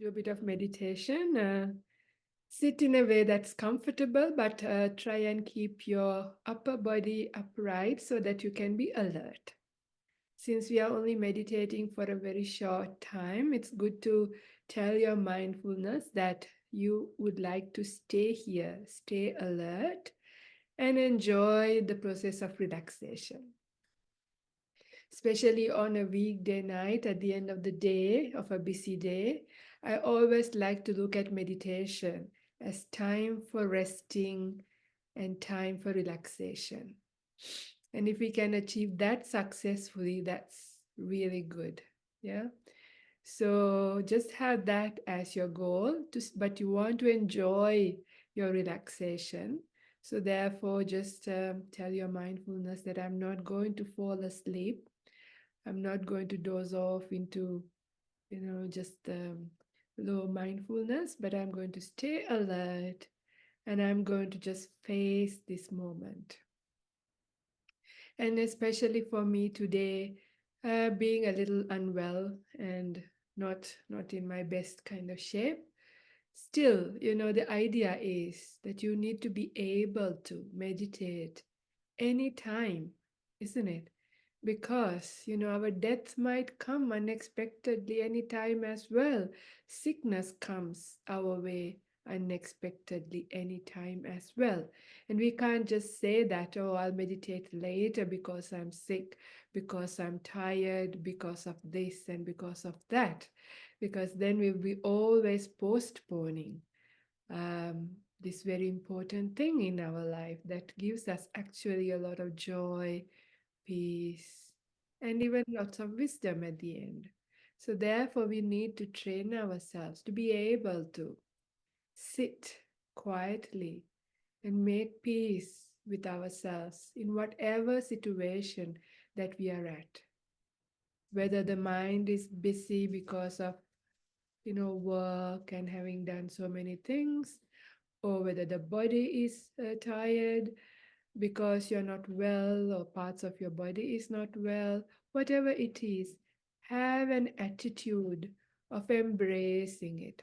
do a bit of meditation. Sit in a way that's comfortable, but try and keep your upper body upright so that you can be alert. Since we are only meditating for a very short time, it's good to tell your mindfulness that you would like to stay here, stay alert, and enjoy the process of relaxation. Especially on a weekday night at the end of the day, of a busy day, I always like to look at meditation as time for resting and time for relaxation. And if we can achieve that successfully, that's really good. Yeah. So just have that as your goal, but you want to enjoy your relaxation. So therefore, just tell your mindfulness that I'm not going to fall asleep. I'm not going to doze off into, just low mindfulness, but I'm going to stay alert and I'm going to just face this moment. And especially for me today, being a little unwell and not in my best kind of shape, still, the idea is that you need to be able to meditate anytime, isn't it? Because, our death might come unexpectedly anytime as well. Sickness comes our way unexpectedly anytime as well. And we can't just say that, oh, I'll meditate later because I'm sick, because I'm tired, because of this and because of that. Because then we'll be always postponing um, this very important thing in our life that gives us actually a lot of joy, peace, and even lots of wisdom at the end. So, therefore, we need to train ourselves to be able to sit quietly and make peace with ourselves in whatever situation that we are at. Whether the mind is busy because of work and having done so many things, or whether the body is tired because you're not well or parts of your body is not well, whatever it is, have an attitude of embracing it.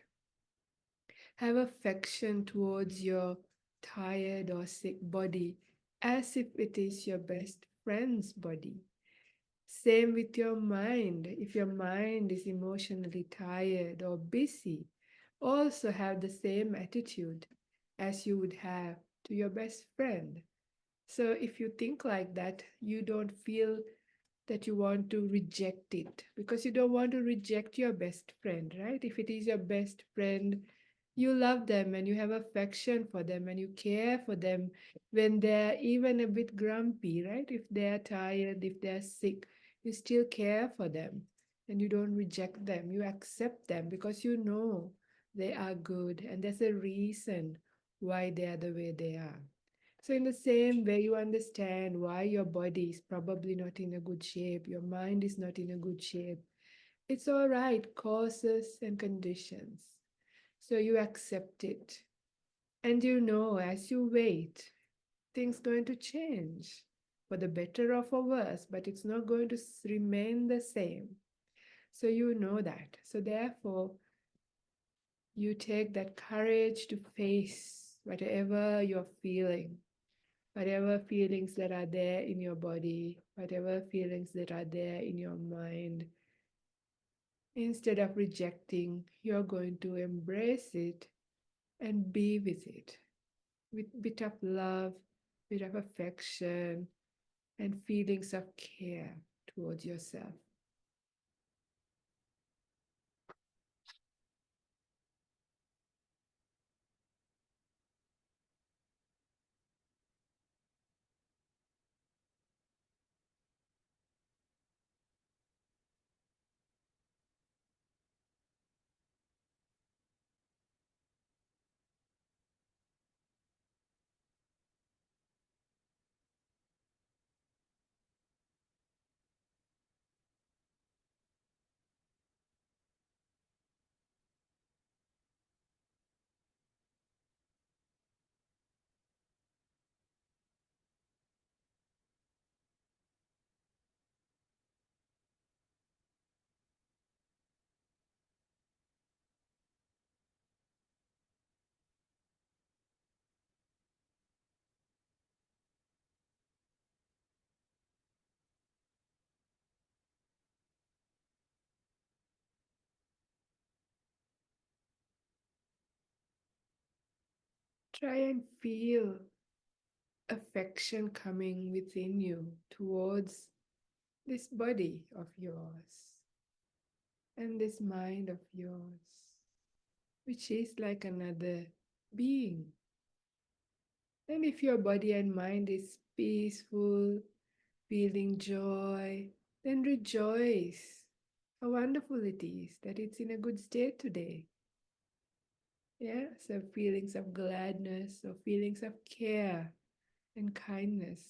Have affection towards your tired or sick body as if it is your best friend's body. Same with your mind. If your mind is emotionally tired or busy, also have the same attitude as you would have to your best friend. So if you think like that, you don't feel that you want to reject it because you don't want to reject your best friend, right? If it is your best friend, you love them and you have affection for them and you care for them when they're even a bit grumpy, right? If they're tired, if they're sick, you still care for them and you don't reject them. You accept them because you know they are good and there's a reason why they are the way they are. So, in the same way, you understand why your body is probably not in a good shape, your mind is not in a good shape. It's all right, causes and conditions. So, you accept it. And you know, as you wait, things going to change for the better or for worse, but it's not going to remain the same. So, you know that. So, therefore, you take that courage to face whatever you're feeling, whatever feelings that are there in your body, whatever feelings that are there in your mind, instead of rejecting, you're going to embrace it and be with it with bit of love, bit of affection, and feelings of care towards yourself. Try and feel affection coming within you towards this body of yours and this mind of yours, which is like another being. And if your body and mind is peaceful, feeling joy, then rejoice. How wonderful it is that it's in a good state today. Yeah, so feelings of gladness or feelings of care and kindness.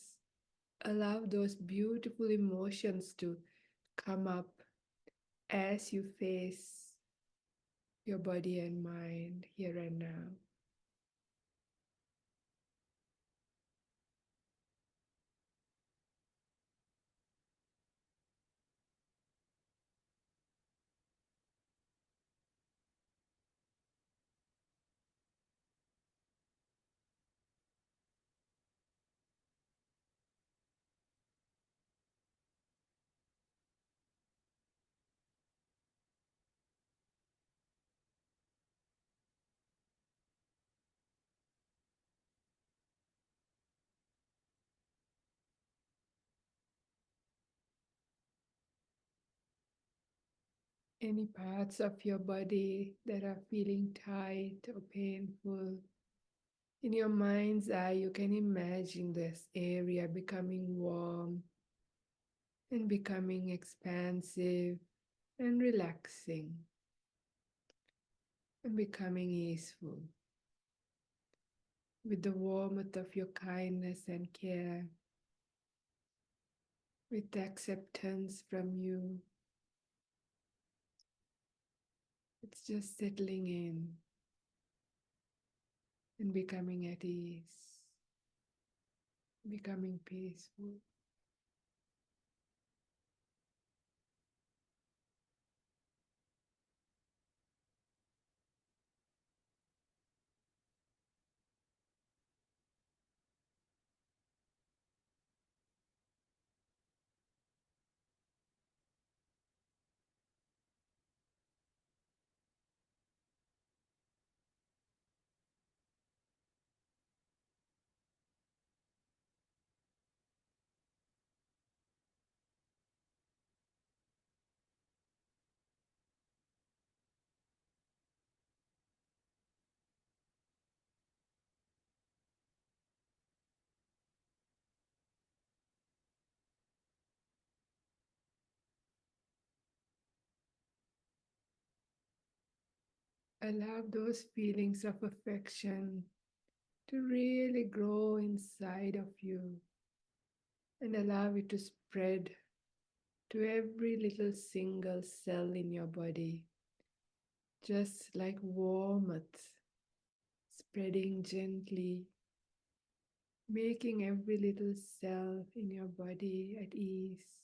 Allow those beautiful emotions to come up as you face your body and mind here and now. Any parts of your body that are feeling tight or painful, in your mind's eye, you can imagine this area becoming warm and becoming expansive and relaxing and becoming easeful with the warmth of your kindness and care, with the acceptance from you. It's just settling in and becoming at ease, becoming peaceful. Allow those feelings of affection to really grow inside of you and allow it to spread to every little single cell in your body, just like warmth spreading gently, making every little cell in your body at ease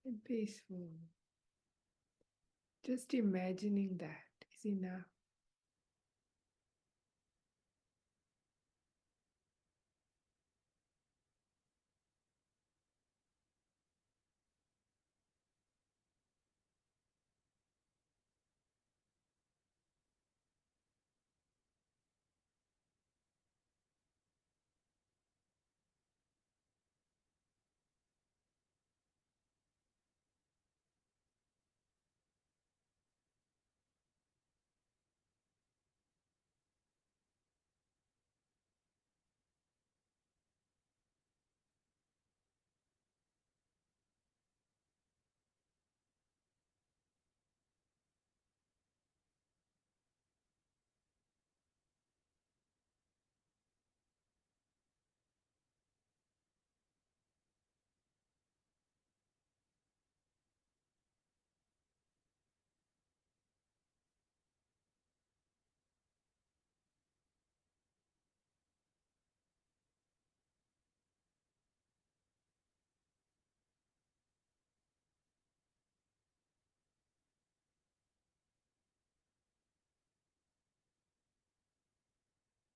and peaceful. Just imagining that is enough.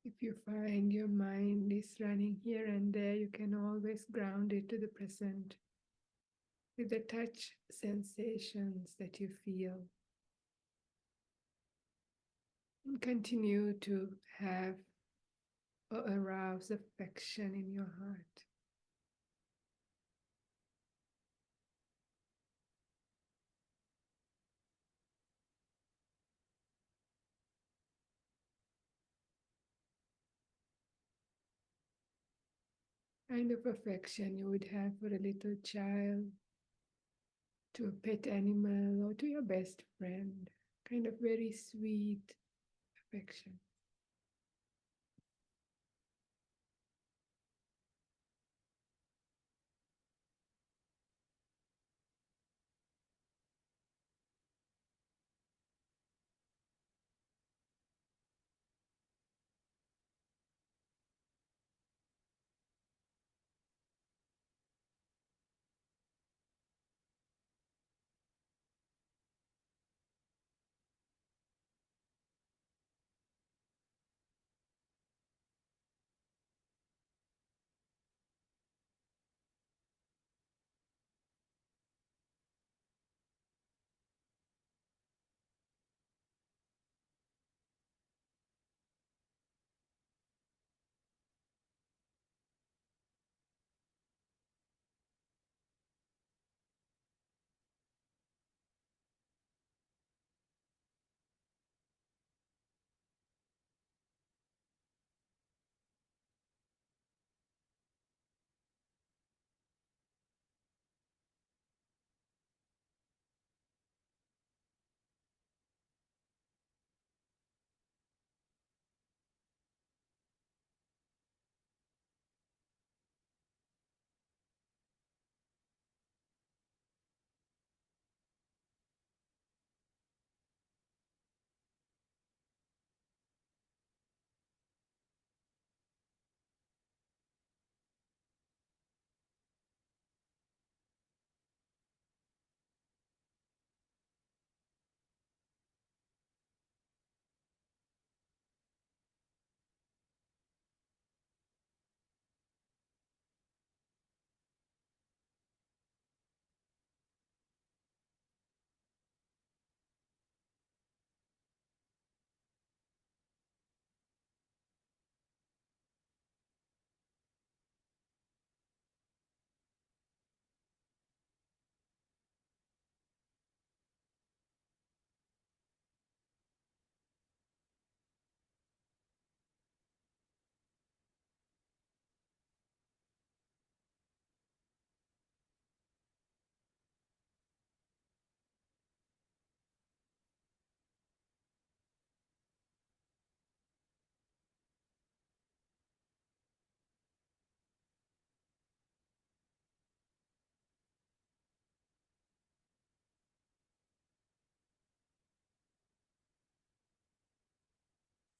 If you find your mind is running here and there, you can always ground it to the present with the touch sensations that you feel. And continue to have or arouse affection in your heart. Kind of affection you would have for a little child, to a pet animal, or to your best friend. Kind of very sweet affection.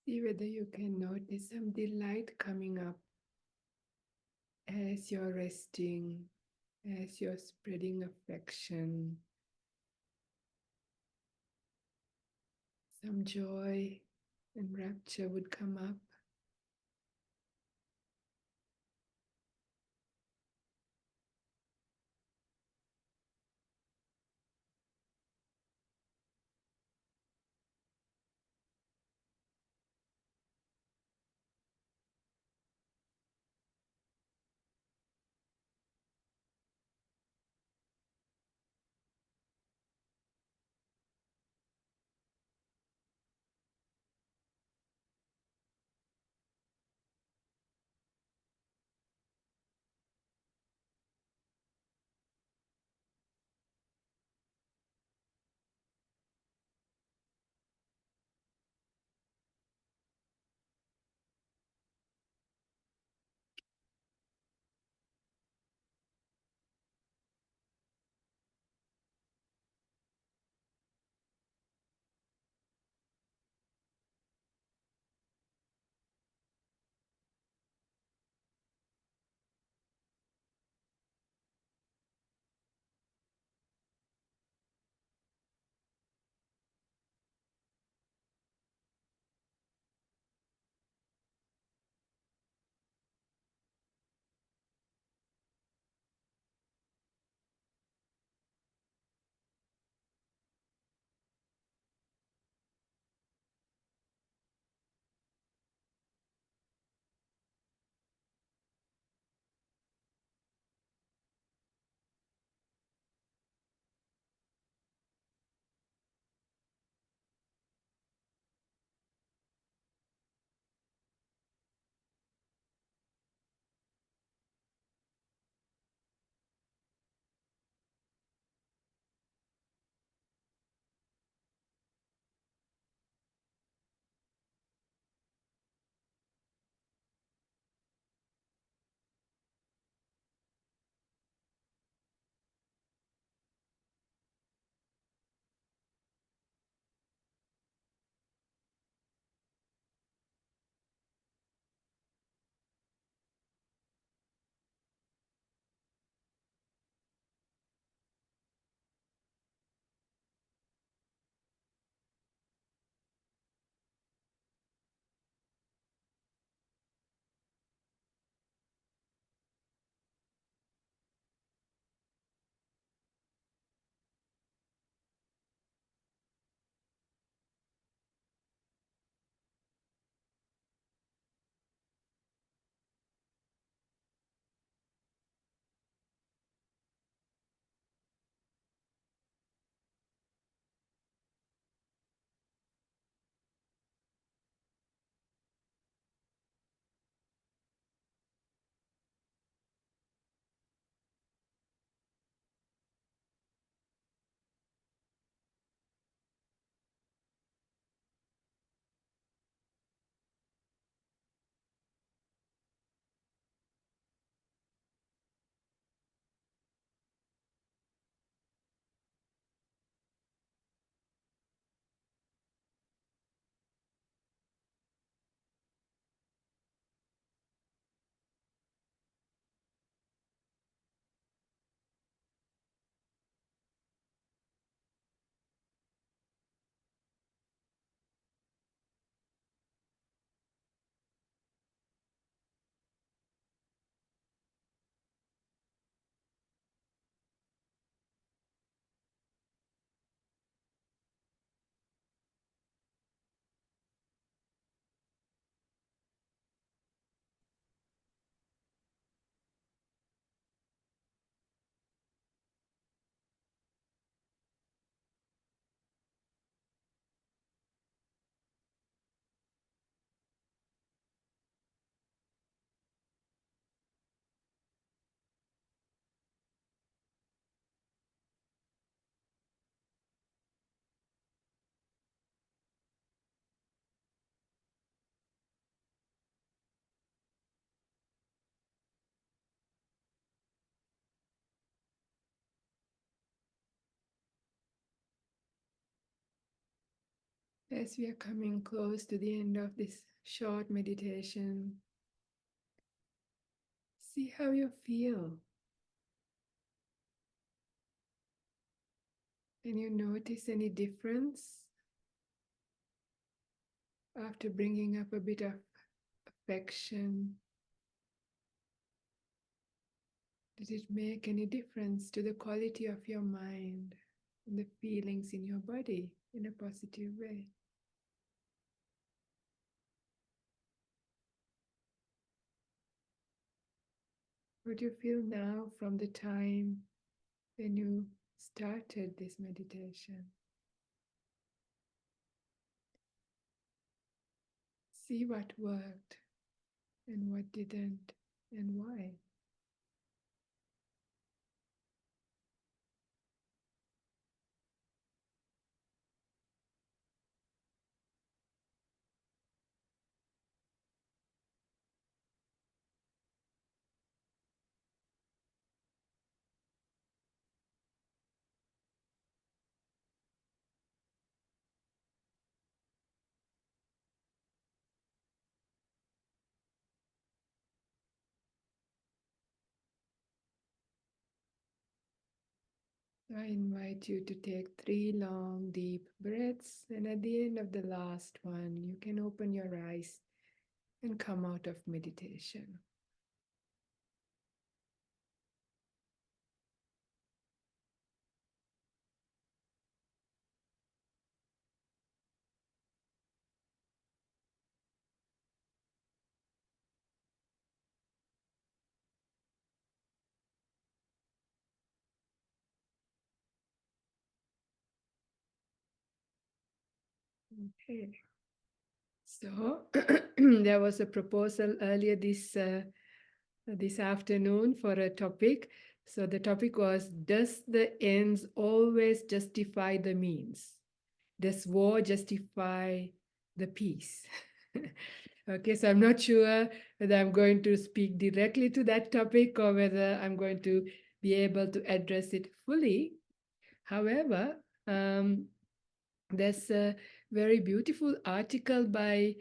See whether you can notice some delight coming up as you're resting, as you're spreading affection. Some joy and rapture would come up. As we are coming close to the end of this short meditation, see how you feel. Can you notice any difference after bringing up a bit of affection? Did it make any difference to the quality of your mind and the feelings in your body in a positive way? What do you feel now from the time when you started this meditation? See what worked and what didn't and why. I invite you to take 3 long, deep breaths, and at the end of the last one, you can open your eyes and come out of meditation. Okay. So there was a proposal earlier this afternoon for a topic. So the topic was, does the ends always justify the means? Does war justify the peace? Okay, so I'm not sure whether I'm going to speak directly to that topic or whether I'm going to be able to address it fully. However, there's a very beautiful article by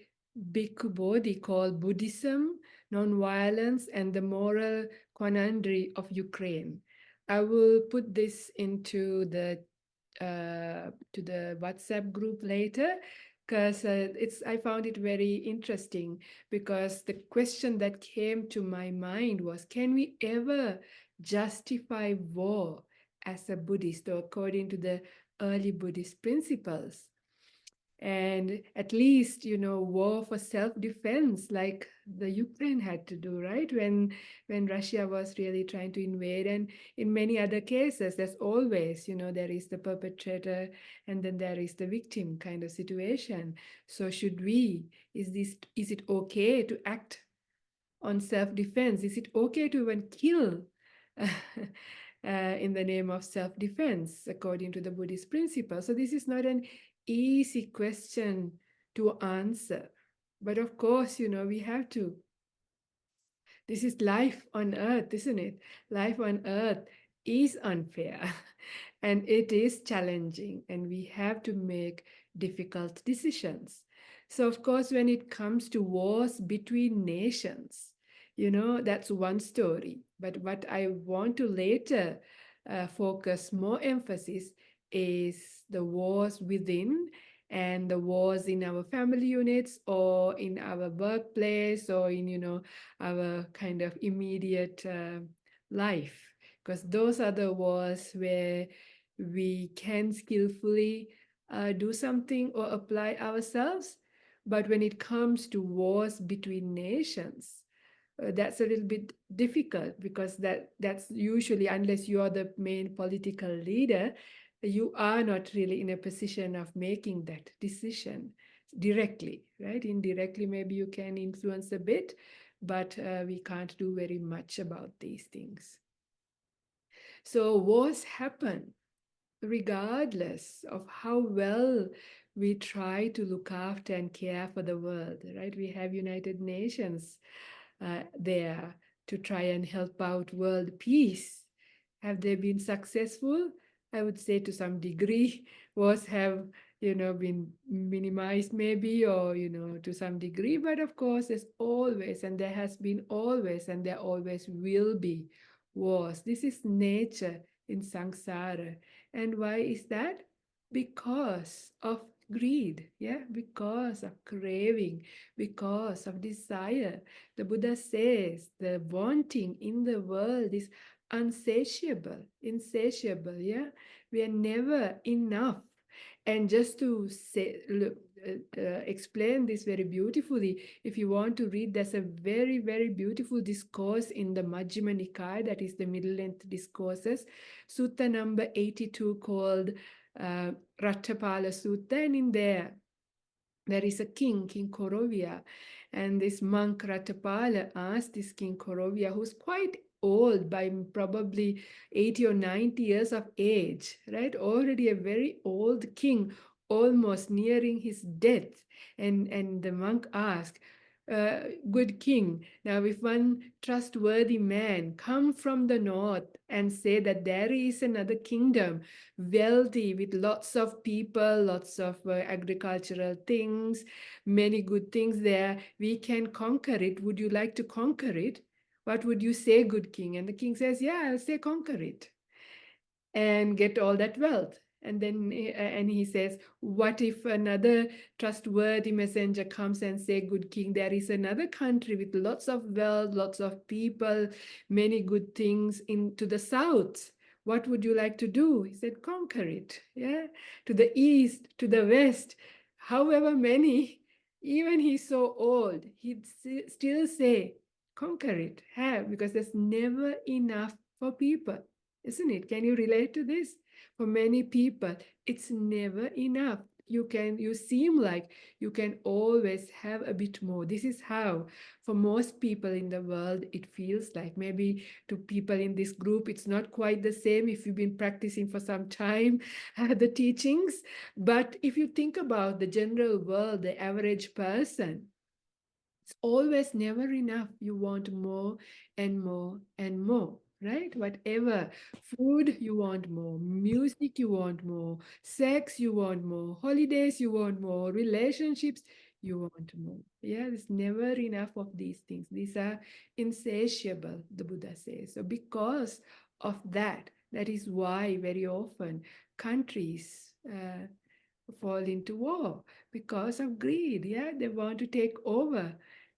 Bhikkhu Bodhi called Buddhism, Nonviolence, and the Moral Quandary of Ukraine. I will put this into the to the WhatsApp group later because I found it very interesting because the question that came to my mind was, can we ever justify war as a Buddhist or according to the early Buddhist principles? And at least, war for self-defense, like the Ukraine had to do, right? When Russia was really trying to invade. And in many other cases, there's always, there is the perpetrator and then there is the victim kind of situation. So is it okay to act on self-defense? Is it okay to even kill in the name of self-defense, according to the Buddhist principle? So this is not an easy question to answer. But of course, we have to. This is life on earth, isn't it? Life on earth is unfair and it is challenging, and we have to make difficult decisions. So, of course, when it comes to wars between nations, that's one story. But what I want to later focus more emphasis is the wars within and the wars in our family units or in our workplace or in, our kind of immediate life, because those are the wars where we can skillfully do something or apply ourselves. But when it comes to wars between nations, that's a little bit difficult because that's usually, unless you are the main political leader, you are not really in a position of making that decision directly, right? Indirectly, maybe you can influence a bit, but we can't do very much about these things. So wars happen regardless of how well we try to look after and care for the world, right? We have United Nations there to try and help out world peace. Have they been successful? I would say to some degree. Wars have, been minimized maybe, or to some degree. But of course there's always, and there has been always, and there always will be wars. This is nature in samsara. And why is that? Because of greed, yeah, because of craving, because of desire. The Buddha says the wanting in the world is insatiable, yeah. We are never enough. And just to say, look, explain this very beautifully, if you want to read, there's a very, very beautiful discourse in the Majjhima Nikaya, that is the middle length discourses, Sutta number 82, called uh, Rattapala Sutta. And in there is a king, King Korovia, and this monk Ratapala asked this King Korovia, who's quite old, by probably 80 or 90 years of age, right? Already a very old king, almost nearing his death. And the monk asked, good king, now if one trustworthy man come from the north and say that there is another kingdom, wealthy, with lots of people, lots of agricultural things, many good things there, we can conquer it. Would you like to conquer it? What would you say, good king? And the king says, yeah, I'll say conquer it and get all that wealth. And then and he says, what if another trustworthy messenger comes and say, good king, there is another country with lots of wealth, lots of people, many good things to the south. What would you like to do? He said, conquer it. Yeah. To the east, to the west, however many, even he's so old, he'd still say, conquer it, have, because there's never enough for people, isn't it? Can you relate to this? For many people, it's never enough. You seem like you can always have a bit more. This is how, for most people in the world, it feels like. Maybe to people in this group, it's not quite the same if you've been practicing for some time, the teachings. But if you think about the general world, the average person, it's always never enough. You want more and more and more, right? Whatever. Food, you want more. Music, you want more. Sex, you want more. Holidays, you want more. Relationships, you want more. Yeah, there's never enough of these things. These are insatiable, the Buddha says. So because of that, that is why very often countries fall into war, because of greed. Yeah, they want to take over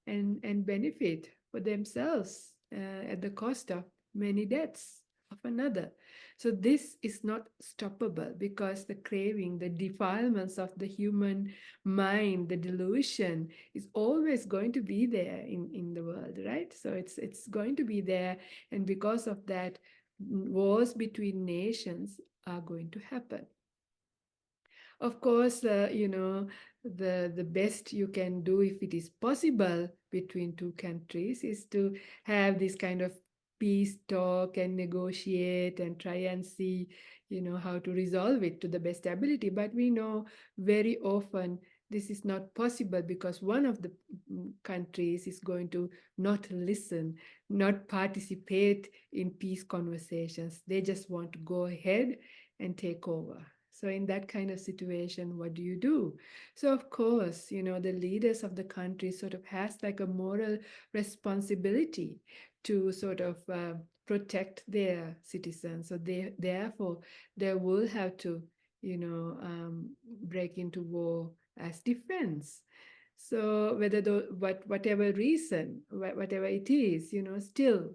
and benefit for themselves at the cost of many deaths of another. So this is not stoppable, because the craving, the defilements of the human mind, the delusion is always going to be there in the world, right? So it's going to be there, and because of that, wars between nations are going to happen. Of course, the best you can do, if it is possible between two countries, is to have this kind of peace talk and negotiate and try and see, how to resolve it to the best ability. But we know very often this is not possible, because one of the countries is going to not listen, not participate in peace conversations. They just want to go ahead and take over. So in that kind of situation, what do you do? So of course, the leaders of the country sort of has like a moral responsibility to sort of protect their citizens. So therefore, they will have to, break into war as defense. So whether whatever reason, whatever it is, still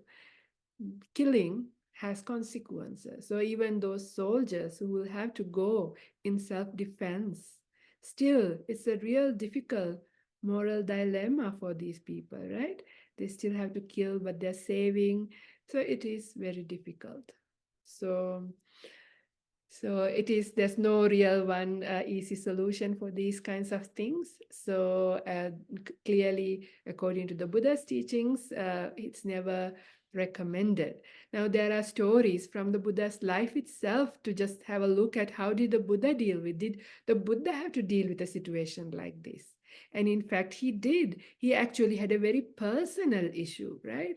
killing has consequences. So even those soldiers who will have to go in self-defense, still it's a real difficult moral dilemma for these people, right? They still have to kill, but they're saving. So it is very difficult. So there's no real one easy solution for these kinds of things. So clearly, according to the Buddha's teachings, it's never recommended. Now, there are stories from the Buddha's life itself to just have a look at how did the Buddha deal with. Did the Buddha have to deal with a situation like this? And in fact, he did. He actually had a very personal issue, right?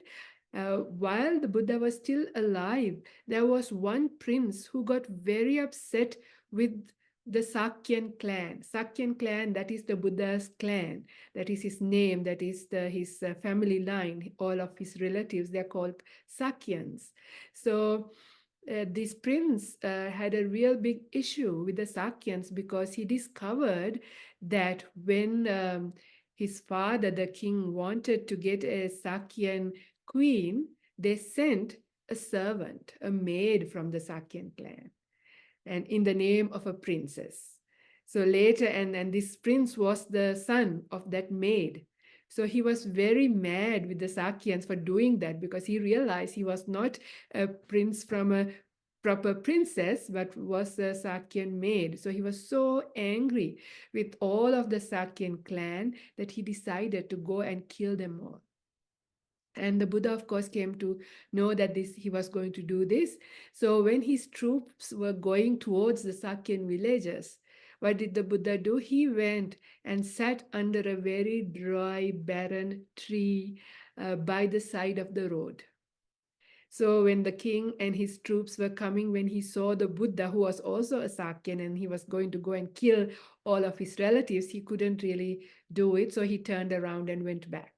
While the Buddha was still alive, there was one prince who got very upset with the Sakyan clan. Sakyan clan, that is the Buddha's clan. That is his name. That is his family line. All of his relatives, they're called Sakyans. So this prince had a real big issue with the Sakyans because he discovered that when his father, the king, wanted to get a Sakyan queen, they sent a servant, a maid from the Sakyan clan and in the name of a princess. So later, and this prince was the son of that maid. So he was very mad with the Sakyans for doing that because he realized he was not a prince from a proper princess, but was a Sakyan maid. So he was so angry with all of the Sakyan clan that he decided to go and kill them all. And the Buddha, of course, came to know that this he was going to do this. So when his troops were going towards the Sakyan villages, what did the Buddha do? He went and sat under a very dry, barren tree by the side of the road. So when the king and his troops were coming, when he saw the Buddha, who was also a Sakyan, and he was going to go and kill all of his relatives, he couldn't really do it. So he turned around and went back.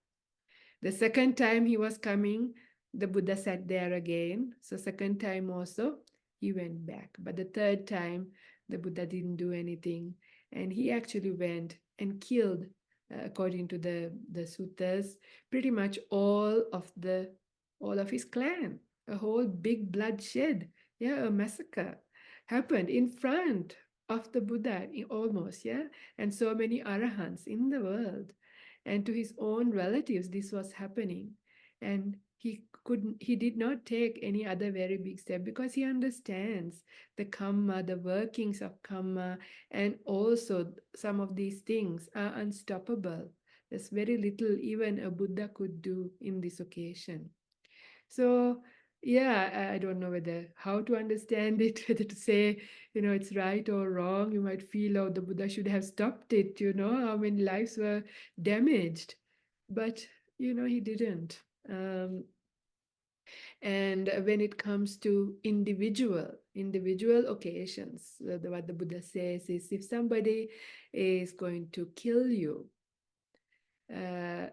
The second time he was coming, the Buddha sat there again. So second time also, he went back. But the third time, the Buddha didn't do anything. And he actually went and killed, according to the suttas, pretty much all of his clan. A whole big bloodshed, yeah, a massacre happened in front of the Buddha, almost, yeah, and so many arahants in the world, and to his own relatives this was happening, and he did not take any other very big step because he understands the karma, the workings of karma, and also some of these things are unstoppable. There's very little even a Buddha could do in this occasion. So yeah, I don't know whether how to understand it, whether to say, it's right or wrong. You might feel, oh, the Buddha should have stopped it, how many lives were damaged. But, he didn't. And when it comes to individual occasions, what the Buddha says is if somebody is going to kill you, uh,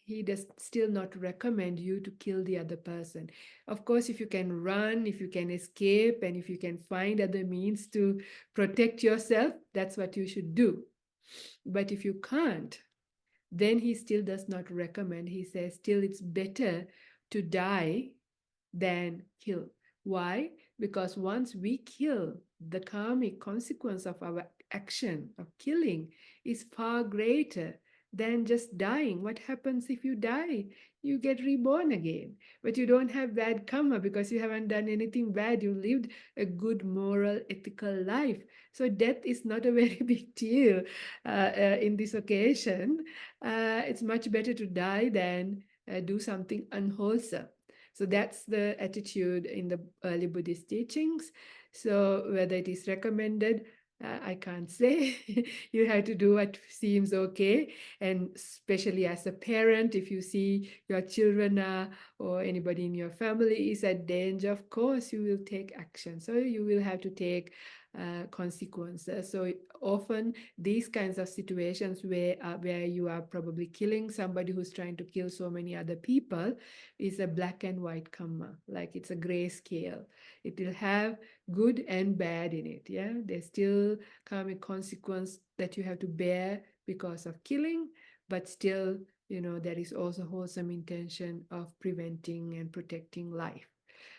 he does still not recommend you to kill the other person. Of course, if you can run, if you can escape, and if you can find other means to protect yourself, that's what you should do. But if you can't, then he still does not recommend. He says still it's better to die than kill. Why? Because once we kill, the karmic consequence of our action of killing is far greater than just dying. What happens if you die? You get reborn again, but you don't have bad karma because you haven't done anything bad. You lived a good, moral, ethical life. So death is not a very big deal in this occasion. It's much better to die than do something unwholesome. So that's the attitude in the early Buddhist teachings. So whether it is recommended, I can't say. You have to do what seems okay. And especially as a parent, if you see your children or anybody in your family is at danger, of course, you will take action. So you will have to take consequences. So often these kinds of situations where you are probably killing somebody who's trying to kill so many other people is a black and white karma, like it's a gray scale. It will have good and bad in it. Yeah, there's still karmic consequence that you have to bear because of killing, but still, there is also wholesome intention of preventing and protecting life.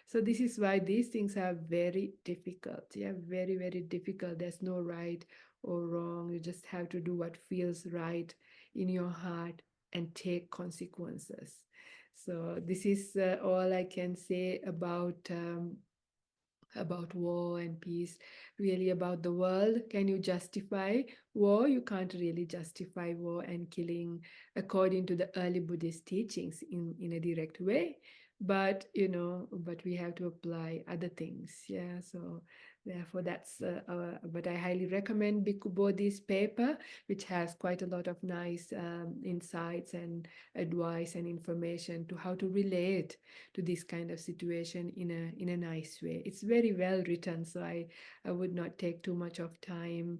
So this is why these things are very difficult. Yeah, very, very difficult. There's no right or wrong. You just have to do what feels right in your heart and take consequences. So this is all I can say about war and peace, really about the world. Can you justify war? You can't really justify war and killing according to the early Buddhist teachings in a direct way. But, but we have to apply other things. Yeah. So Therefore, but I highly recommend Bhikkhu Bodhi's paper, which has quite a lot of nice insights and advice and information to how to relate to this kind of situation in a nice way. It's very well written, so I would not take too much of time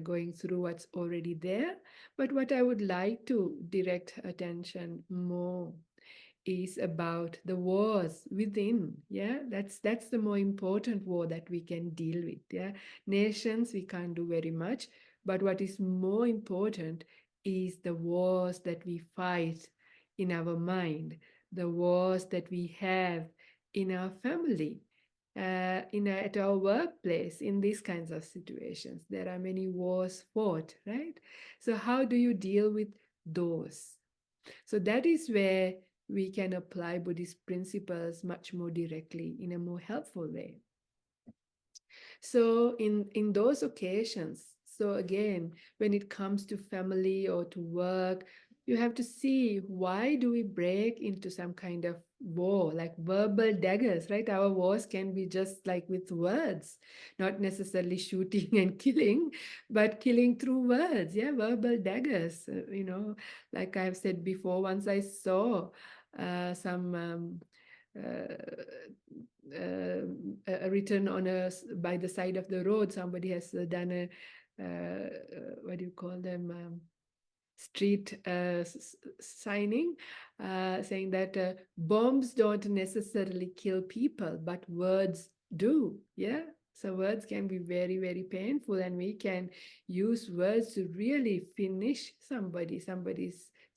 going through what's already there. But what I would like to direct attention more is about the wars within. Yeah, that's the more important war that we can deal with. Yeah, nations we can't do very much, but what is more important is the wars that we fight in our mind, the wars that we have in our family, at our workplace. In these kinds of situations there are many wars fought, right? So how do you deal with those? So that is where we can apply Buddhist principles much more directly in a more helpful way. So in those occasions, so again, when it comes to family or to work, you have to see, why do we break into some kind of war, like verbal daggers, right? Our wars can be just like with words, not necessarily shooting and killing, but killing through words. Yeah, verbal daggers. Like I've said before, once I saw some written on by the side of the road. Somebody has done a what do you call them, street signing, saying that bombs don't necessarily kill people, but words do. Yeah. So words can be very, very painful, and we can use words to really finish somebody's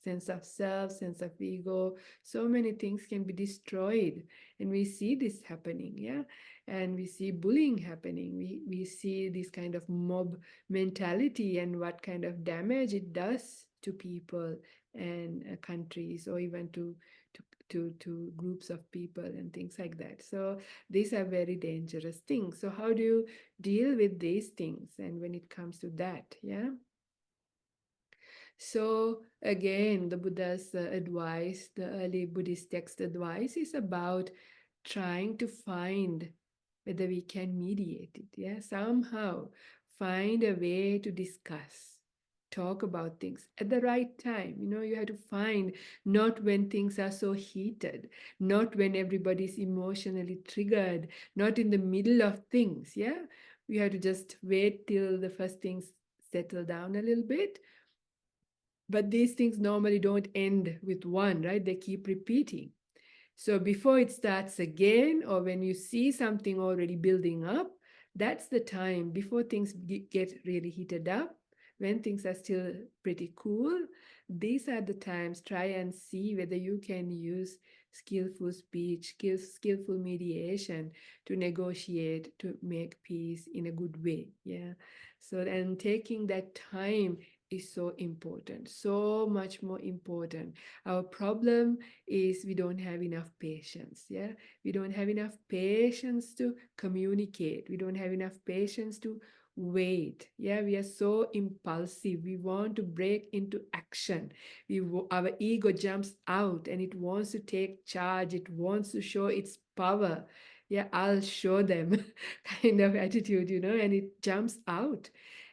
sense of self, sense of ego. So many things can be destroyed, and we see this happening. Yeah. And we see bullying happening. We see this kind of mob mentality and what kind of damage it does to people and countries, or even to groups of people and things like that. So these are very dangerous things. So how do you deal with these things? And when it comes to that, yeah. So again, the Buddha's advice, the early Buddhist text advice, is about trying to find whether we can mediate it. Yeah, somehow find a way to discuss, talk about things at the right time. You have to find, not when things are so heated, not when everybody's emotionally triggered, not in the middle of things. Yeah, we have to just wait till the first things settle down a little bit. But these things normally don't end with one, right? They keep repeating. So before it starts again, or when you see something already building up, that's the time before things get really heated up. When things are still pretty cool, these are the times. Try and see whether you can use skillful speech, skillful mediation to negotiate, to make peace in a good way. Yeah. So, and taking that time is so important, so much more important. Our problem is we don't have enough patience. Yeah, we don't have enough patience to communicate. We don't have enough patience to wait. Yeah, we are so impulsive. We want to break into action. Our ego jumps out and it wants to take charge. It wants to show its power. Yeah, I'll show them kind of attitude, and it jumps out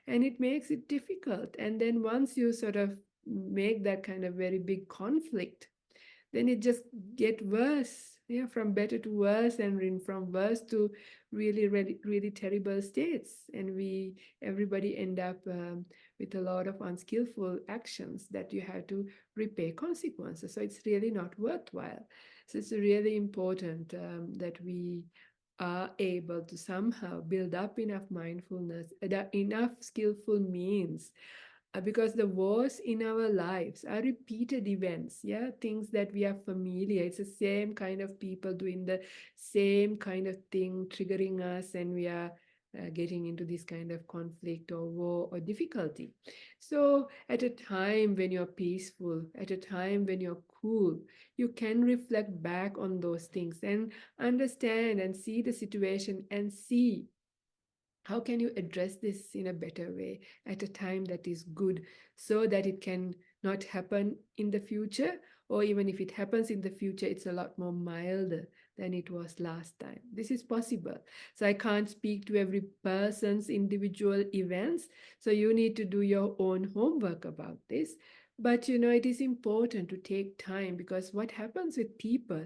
and it makes it difficult. And then once you sort of make that kind of very big conflict, then it just get worse. Yeah, from better to worse, and from worse to really, really, really terrible states. And everybody end up with a lot of unskillful actions that you have to repay consequences. So it's really not worthwhile. So it's really important that we are able to somehow build up enough mindfulness, enough skillful means, because the wars in our lives are repeated events. Yeah, things that we are familiar. It's the same kind of people doing the same kind of thing, triggering us, and we are getting into this kind of conflict or war or difficulty. So at a time when you're peaceful, at a time when you're cool, you can reflect back on those things and understand and see the situation and see how can you address this in a better way at a time that is good, so that it can not happen in the future, or even if it happens in the future, it's a lot more milder than it was last time. This is possible. So I can't speak to every person's individual events. So you need to do your own homework about this. But it is important to take time, because what happens with people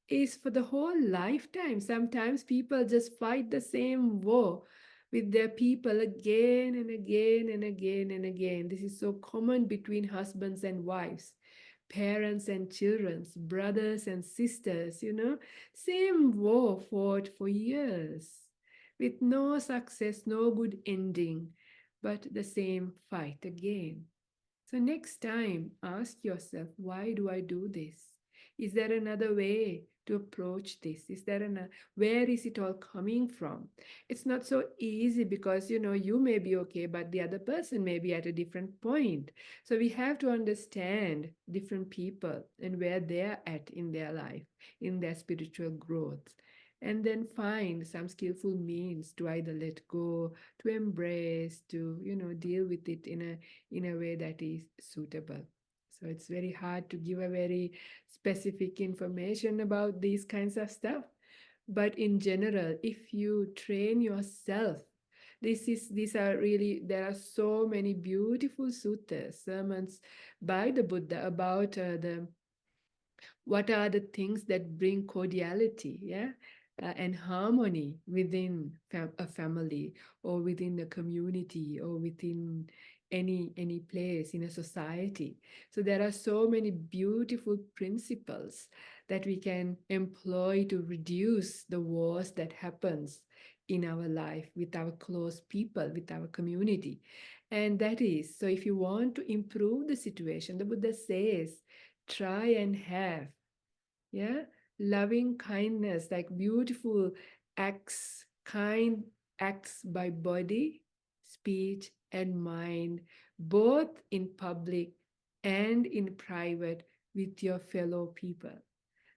is for the whole lifetime. Sometimes people just fight the same war with their people again and again and again and again. This is so common between husbands and wives, parents and children, brothers and sisters, same war fought for years with no success, no good ending, but the same fight again. So next time, ask yourself, why do I do this? Is there another way to approach this? Where is it all coming from? It's not so easy because you may be okay, but the other person may be at a different point. So we have to understand different people and where they're at in their life, in their spiritual growth. And then find some skillful means to either let go, to embrace, to deal with it in a way that is suitable. So it's very hard to give a very specific information about these kinds of stuff. But in general, if you train yourself, there are so many beautiful suttas, sermons by the Buddha about the what are the things that bring cordiality, yeah, and harmony within a family, or within a community, or within any place in a society. So there are so many beautiful principles that we can employ to reduce the wars that happens in our life with our close people, with our community. And that is, so if you want to improve the situation, the Buddha says, try and have, yeah, loving kindness, like beautiful acts, kind acts by body, speech, and mind, both in public and in private with your fellow people.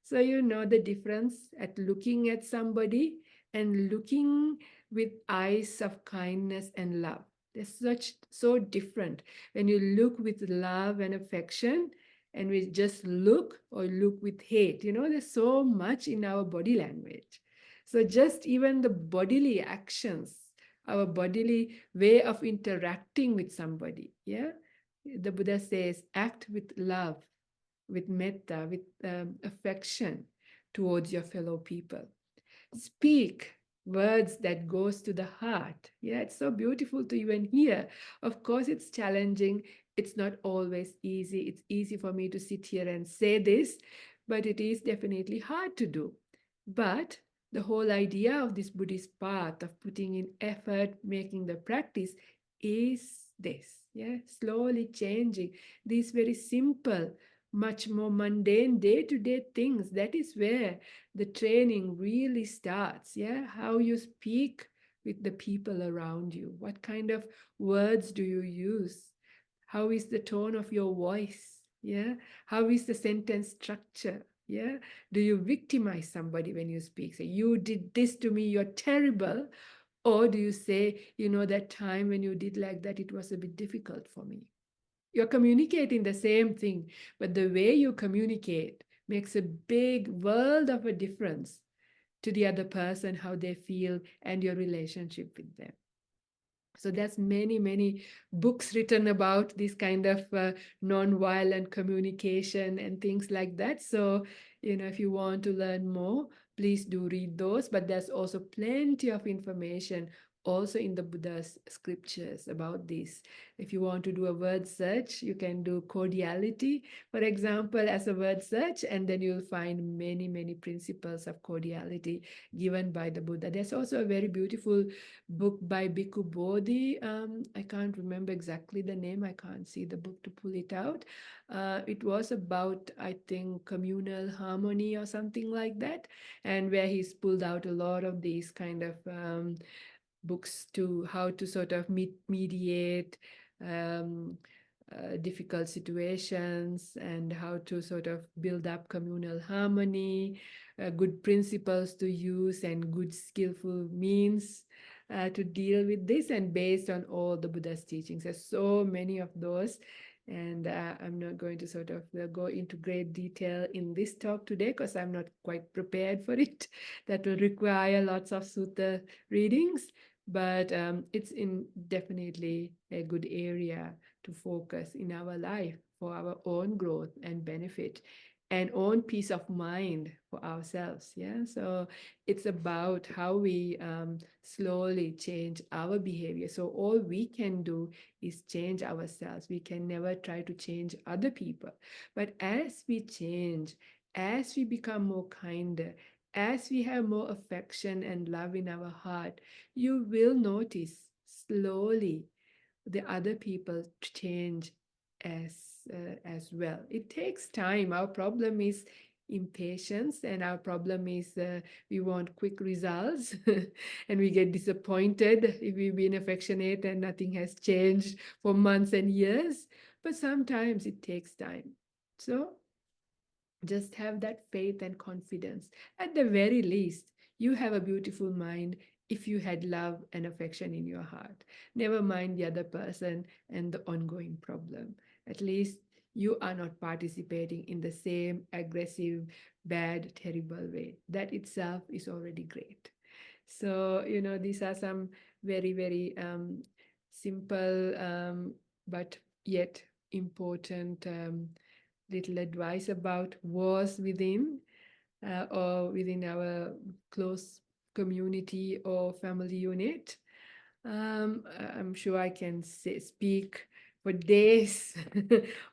So you know the difference at looking at somebody and looking with eyes of kindness and love. They're so different. When you look with love and affection, and we just look or look with hate, there's so much in our body language. So just even the bodily actions, our bodily way of interacting with somebody, yeah, the Buddha says, act with love, with metta, with affection towards your fellow people. Speak words that goes to the heart. Yeah, it's so beautiful to even hear. Of course, it's challenging. It's not always easy. It's easy for me to sit here and say this, but it is definitely hard to do. But the whole idea of this Buddhist path of putting in effort, making the practice is this, yeah, slowly changing these very simple, much more mundane day-to-day things. That is where the training really starts, yeah, how you speak with the people around you, what kind of words do you use, how is the tone of your voice, yeah, how is the sentence structure, yeah, do you victimize somebody when you speak, say you did this to me, you're terrible, or do you say, that time when you did like that, it was a bit difficult for me. You're communicating the same thing, but the way you communicate makes a big world of a difference to the other person, how they feel, and your relationship with them. So there's many books written about this kind of non-violent communication and things like that. So, if you want to learn more, please do read those. But there's also plenty of information also in the Buddha's scriptures about this. If you want to do a word search, you can do cordiality, for example, as a word search, and then you'll find many principles of cordiality given by the Buddha. There's also a very beautiful book by Bhikkhu Bodhi. I can't remember exactly the name. I can't see the book to pull it out. It was about, I think, communal harmony or something like that, and where he's pulled out a lot of these kind of books to how to sort of mediate um, difficult situations, and how to sort of build up communal harmony, good principles to use, and good skillful means to deal with this. And based on all the Buddha's teachings, there's so many of those. And I'm not going to sort of go into great detail in this talk today because I'm not quite prepared for it. That will require lots of sutta readings, but it's in definitely a good area to focus in our life for our own growth and benefit and own peace of mind for ourselves. Yeah, so it's about how we slowly change our behavior. So all we can do is change ourselves. We can never try to change other people. But as we change, as we become more kinder, as we have more affection and love in our heart, you will notice slowly the other people change as as well. It takes time. Our problem is impatience, and our problem is we want quick results, and we get disappointed if we've been affectionate and nothing has changed for months and years. But sometimes it takes time. So just have that faith and confidence. At the very least, you have a beautiful mind if you had love and affection in your heart. Never mind the other person and the ongoing problem. At least you are not participating in the same aggressive, bad, terrible way. That itself is already great. So, these are some very, very simple but yet important little advice about wars within or within our close community or family unit. I'm sure I can speak for days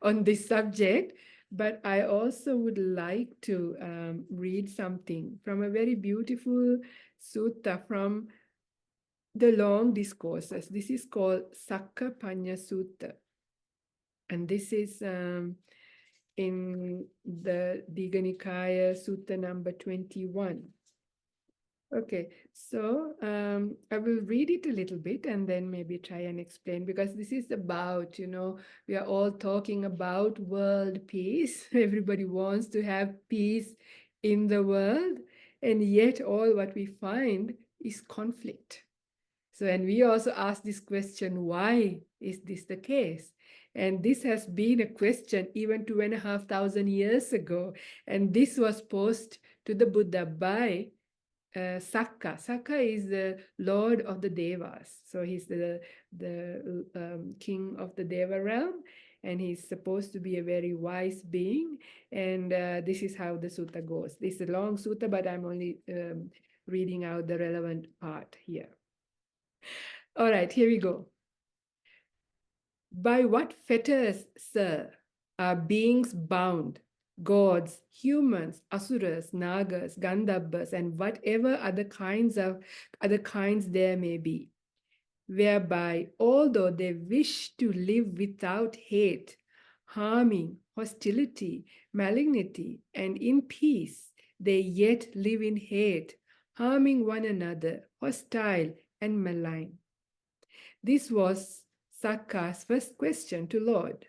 on this subject, but I also would like to read something from a very beautiful sutta from the long discourses. This is called Sakka Panya Sutta, and this is in the Digha Nikaya Sutta number 21. Okay, so I will read it a little bit and then maybe try and explain, because this is about, we are all talking about world peace. Everybody wants to have peace in the world, and yet all what we find is conflict. So, and we also ask this question, why is this the case? And this has been a question even 2,500 years ago. And this was posed to the Buddha by Sakka. Sakka is the lord of the Devas. So he's the king of the Deva realm, and he's supposed to be a very wise being. And this is how the sutta goes. This is a long sutta, but I'm only reading out the relevant part here. All right, here we go. By what fetters, sir, are beings bound? Gods, humans, asuras, nagas, gandhabas, and whatever other kinds there may be, whereby, although they wish to live without hate, harming, hostility, malignity, and in peace, they yet live in hate, harming one another, hostile and malign. This was Sakka's first question to Lord.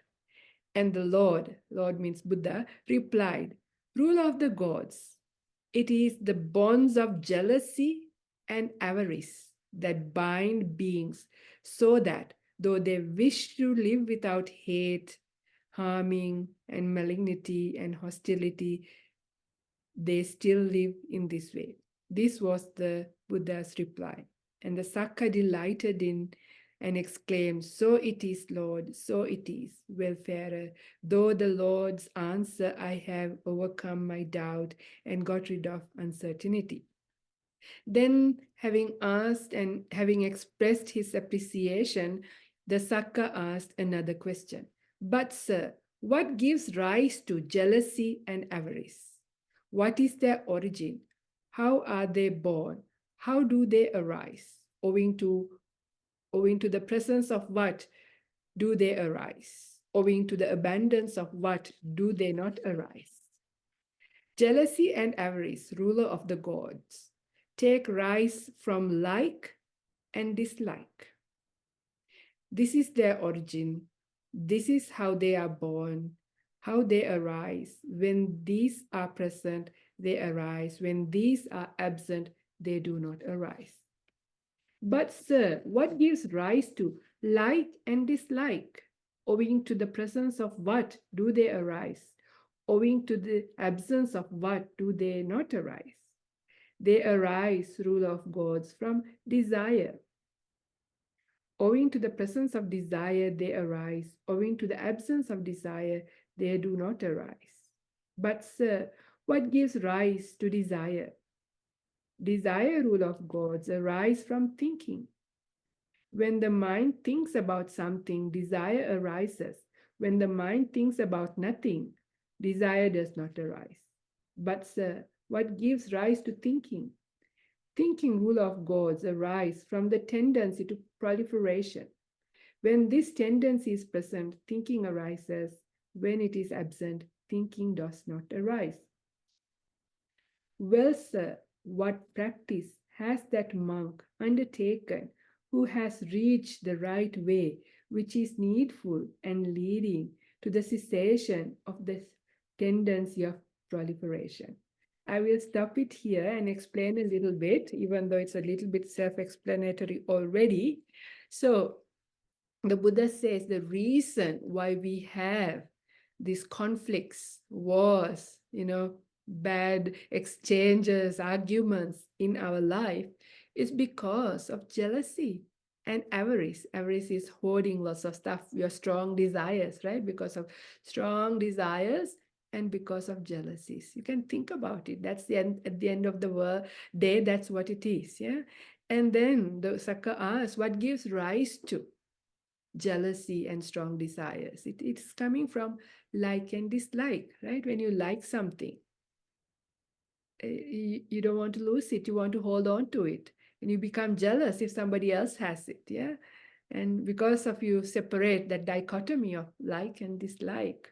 And the Lord means Buddha, replied, Ruler of the gods, it is the bonds of jealousy and avarice that bind beings, so that though they wish to live without hate, harming, and malignity and hostility, they still live in this way. This was the Buddha's reply. And the Sakka delighted in and exclaimed, So it is, Lord, so it is, wayfarer. Though the Lord's answer, I have overcome my doubt and got rid of uncertainty. Then, having asked and having expressed his appreciation, the Sakka asked another question. But, sir, what gives rise to jealousy and avarice? What is their origin? How are they born? How do they arise? Owing to the presence of what do they arise? Owing to the abundance of what do they not arise? Jealousy and avarice, ruler of the gods, take rise from like and dislike. This is their origin. This is how they are born, how they arise. When these are present, they arise. When these are absent, they do not arise. But, sir, what gives rise to like and dislike? Owing to the presence of what do they arise? Owing to the absence of what do they not arise? They arise, rule of gods, from desire. Owing to the presence of desire, they arise. Owing to the absence of desire, they do not arise. But, sir, what gives rise to desire? Desire, rule of gods, arise from thinking. When the mind thinks about something, desire arises. When the mind thinks about nothing, desire does not arise. But, sir, what gives rise to thinking? Thinking, rule of gods, arise from the tendency to proliferation. When this tendency is present, thinking arises. When it is absent, thinking does not arise. Well, sir, what practice has that monk undertaken who has reached the right way, which is needful and leading to the cessation of the tendency of proliferation? I will stop it here and explain a little bit, even though it's a little bit self-explanatory already. So, the Buddha says the reason why we have these conflicts, wars, bad exchanges, arguments in our life is because of jealousy and avarice. Avarice is hoarding lots of stuff, your strong desires, right? Because of strong desires and because of jealousies. You can think about it. That's the end, at the end of the day, that's what it is, yeah? And then the Saka asks, what gives rise to jealousy and strong desires? It's coming from like and dislike, right? When you like something, you don't want to lose it, you want to hold on to it, and you become jealous if somebody else has it, yeah? And because of you separate that dichotomy of like and dislike,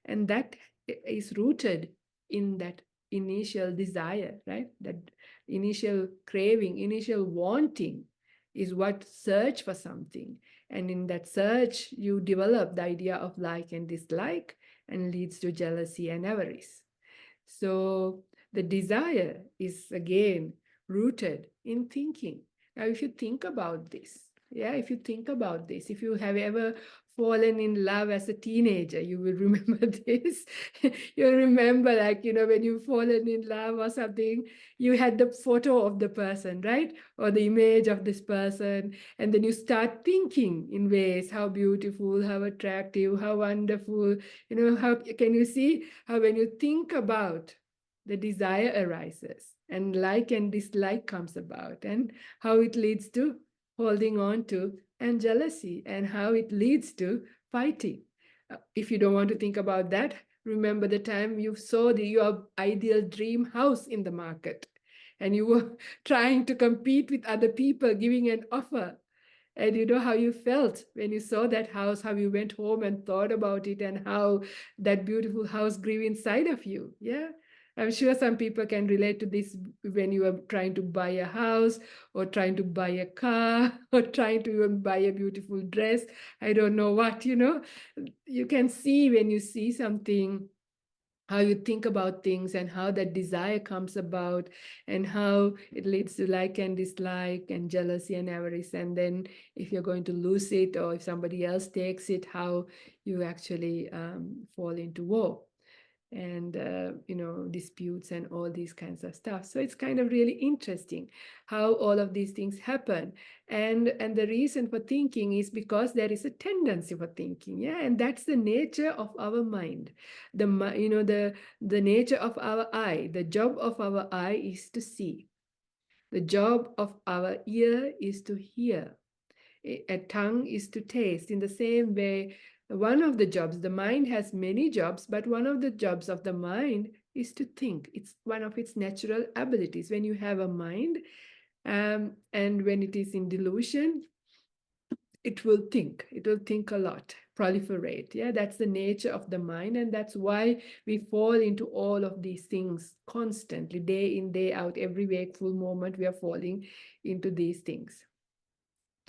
and that is rooted in that initial desire, right? That initial craving, initial wanting is what search for something. And in that search, you develop the idea of like and dislike, and leads to jealousy and avarice. So the desire is again rooted in thinking. Now, if you think about this, if you think about this, if you have ever fallen in love as a teenager, you will remember this. You'll remember, like, when you've fallen in love or something, you had the photo of the person, right? Or the image of this person. And then you start thinking in ways, how beautiful, how attractive, how wonderful, how can you see how when you think about, the desire arises and like and dislike comes about, and how it leads to holding on to and jealousy, and how it leads to fighting. If you don't want to think about that, remember the time you saw your ideal dream house in the market, and you were trying to compete with other people giving an offer. And you know how you felt when you saw that house, how you went home and thought about it, and how that beautiful house grew inside of you. Yeah. I'm sure some people can relate to this when you are trying to buy a house, or trying to buy a car, or trying to even buy a beautiful dress. I don't know what, you can see when you see something, how you think about things, and how that desire comes about, and how it leads to like and dislike and jealousy and avarice. And then if you're going to lose it, or if somebody else takes it, how you actually fall into war and disputes and all these kinds of stuff. So it's kind of really interesting how all of these things happen. And the reason for thinking is because there is a tendency for thinking, yeah, and that's the nature of our mind. The nature of our eye, the job of our eye is to see, the job of our ear is to hear, a tongue is to taste. In the same way, one of the jobs, the mind has many jobs, but one of the jobs of the mind is to think. It's one of its natural abilities. When you have a mind, and when it is in delusion, it will think. It will think a lot, proliferate. Yeah, that's the nature of the mind, and that's why we fall into all of these things constantly, day in, day out, every wakeful moment we are falling into these things.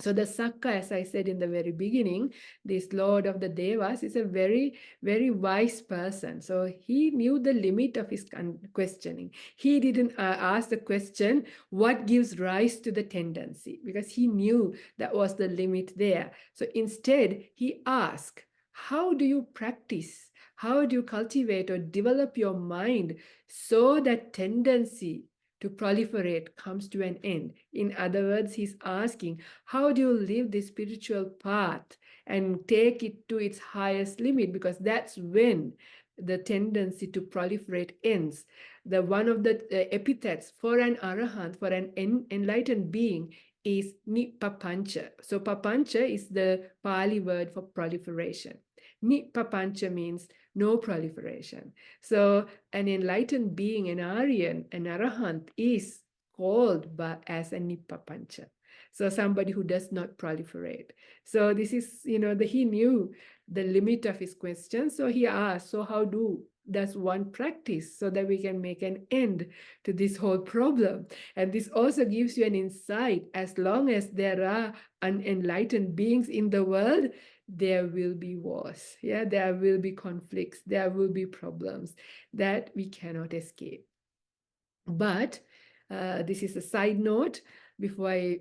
So the Sakka, as I said in the very beginning, this Lord of the Devas is a very, very wise person. So he knew the limit of his questioning. He didn't ask the question, what gives rise to the tendency? Because he knew that was the limit there. So instead, he asked, how do you practice? How do you cultivate or develop your mind so that tendency to proliferate comes to an end? In other words, he's asking, how do you live this spiritual path and take it to its highest limit? Because that's when the tendency to proliferate ends. The one of the epithets for an arahant, for an enlightened being, is nipapancha. So papancha is the Pali word for proliferation. Nipapancha means no proliferation. So an enlightened being, an Aryan, an arahant, is called as a nipapancha. So somebody who does not proliferate. So this is, he knew the limit of his question. So he asked, so how does one practice so that we can make an end to this whole problem? And this also gives you an insight. As long as there are unenlightened beings in the world, there will be wars. Yeah, there will be conflicts. There will be problems that we cannot escape. But this is a side note before I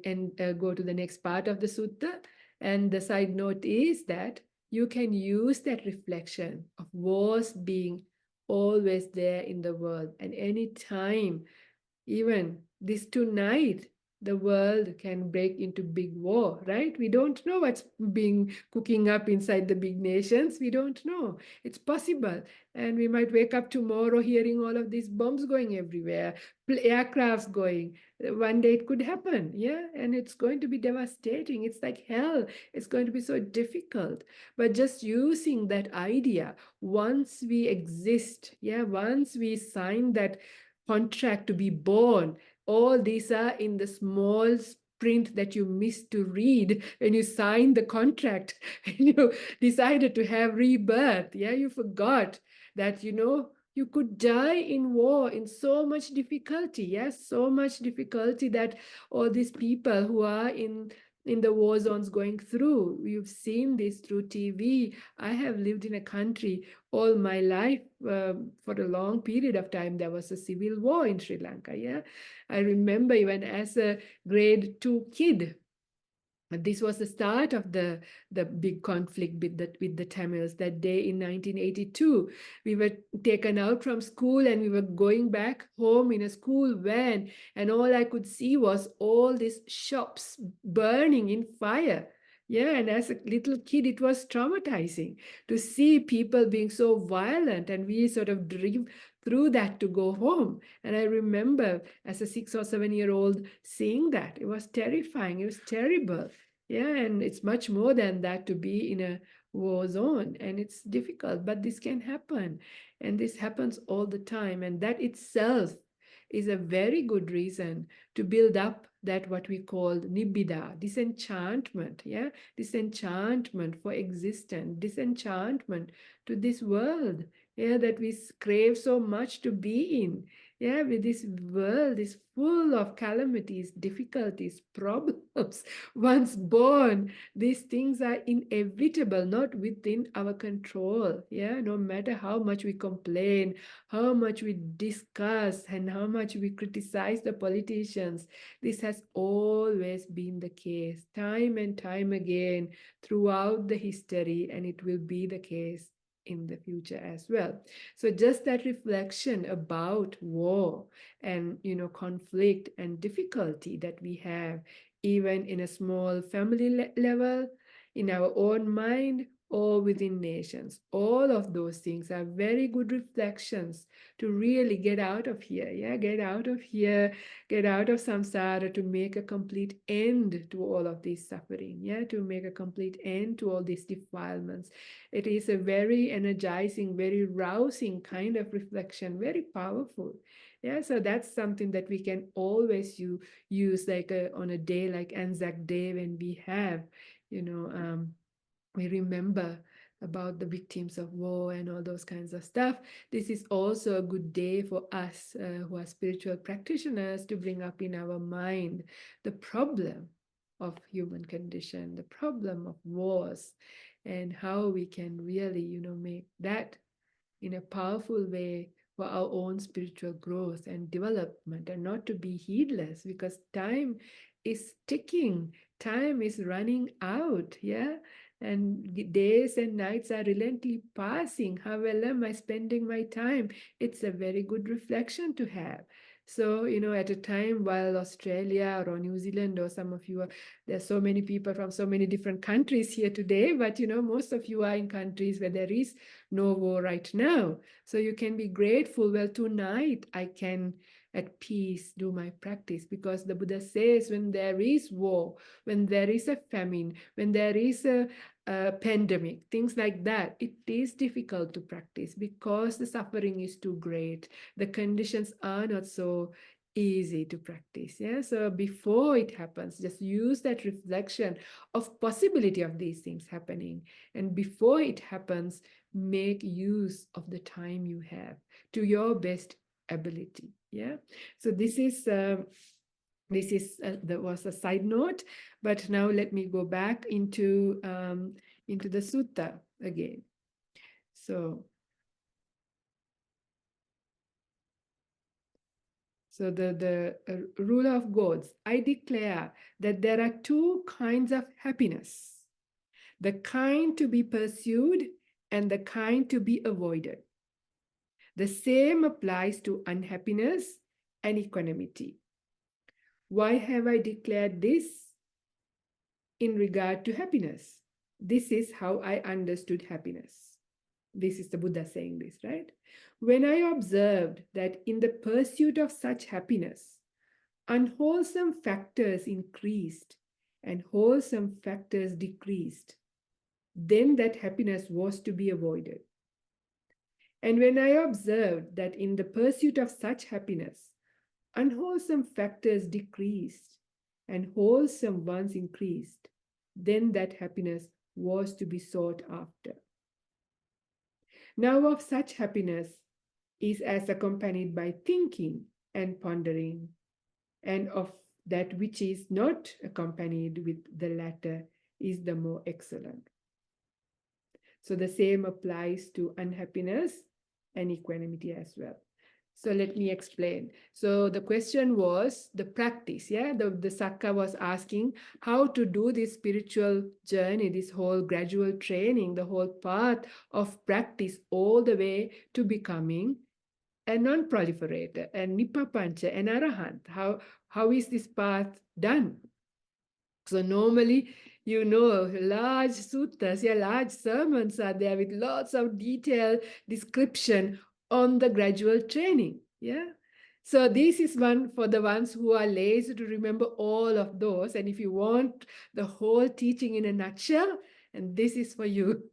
go to the next part of the sutta. And the side note is that you can use that reflection of wars being always there in the world. And any time, even this tonight, the world can break into big war, right? We don't know what's being cooking up inside the big nations. We don't know. It's possible. And we might wake up tomorrow hearing all of these bombs going everywhere, aircrafts going. One day it could happen, yeah? And it's going to be devastating. It's like hell. It's going to be so difficult. But just using that idea, once we exist, yeah, once we sign that contract to be born, all these are in the small print that you missed to read when you signed the contract and you decided to have rebirth. Yeah, you forgot that, you could die in war in so much difficulty. Yes, so much difficulty that all these people who are in the war zones going through. You've seen this through TV. I have lived in a country all my life. For a long period of time, there was a civil war in Sri Lanka. Yeah, I remember even as a grade 2 kid, this was the start of the big conflict with the Tamils. That day in 1982, we were taken out from school and we were going back home in a school van, and all I could see was all these shops burning in fire. Yeah, and as a little kid, it was traumatizing to see people being so violent, and we sort of drove through that to go home. And I remember as a 6 or 7 year old seeing that. It was terrifying. It was terrible. Yeah, and it's much more than that to be in a war zone, and it's difficult, but this can happen. And this happens all the time. And that itself is a very good reason to build up that what we call nibbida, disenchantment. Yeah, disenchantment for existence, disenchantment to this world. Yeah, that we crave so much to be in. Yeah, with this world is full of calamities, difficulties, problems. Once born, these things are inevitable, not within our control. Yeah, no matter how much we complain, how much we discuss, and how much we criticize the politicians, this has always been the case, time and time again, throughout the history, and it will be the case in the future as well. So just that reflection about war and conflict and difficulty that we have, even in a small family level, in our own mind, or within nations. All of those things are very good reflections to really get out of here. Yeah, get out of here, get out of samsara, to make a complete end to all of this suffering. Yeah, to make a complete end to all these defilements. It is a very energizing, very rousing kind of reflection, very powerful. Yeah, so that's something that we can always use like on a day like Anzac Day, when we have, we remember about the victims of war and all those kinds of stuff. This is also a good day for us who are spiritual practitioners to bring up in our mind the problem. of human condition, the problem of wars, and how we can really, make that in a powerful way for our own spiritual growth and development, and not to be heedless, because time is ticking, time is running out, yeah, and the days and nights are relentlessly passing. How well am I spending my time? It's a very good reflection to have. So, at a time while Australia or New Zealand, or some of you are, there's so many people from so many different countries here today, but most of you are in countries where there is no war right now. So you can be grateful. Well, tonight I can at peace do my practice, because the Buddha says when there is war, when there is a famine, when there is a pandemic, things like that, it is difficult to practice because the suffering is too great. The conditions are not so easy to practice. Yeah. So before it happens, just use that reflection of possibility of these things happening. And before it happens, make use of the time you have to your best ability. Yeah. So that was a side note, but now let me go back into the sutta again. So the ruler of gods, I declare that there are two kinds of happiness: the kind to be pursued and the kind to be avoided. The same applies to unhappiness and equanimity. Why have I declared this in regard to happiness? This is how I understood happiness. This is the Buddha saying this, right? When I observed that in the pursuit of such happiness, unwholesome factors increased and wholesome factors decreased, then that happiness was to be avoided. And when I observed that in the pursuit of such happiness, unwholesome factors decreased and wholesome ones increased, then that happiness was to be sought after. Now, of such happiness is as accompanied by thinking and pondering, and of that which is not accompanied with the latter is the more excellent. So the same applies to unhappiness and equanimity as well. So let me explain. So the question was the practice, yeah? The Sakka was asking how to do this spiritual journey, this whole gradual training, the whole path of practice all the way to becoming a non-proliferator, a Nippapancha, an Arahant. How is this path done? So normally, large suttas, yeah, large sermons are there with lots of detailed description on the gradual training. Yeah. So this is one for the ones who are lazy to remember all of those. And if you want the whole teaching in a nutshell, and this is for you.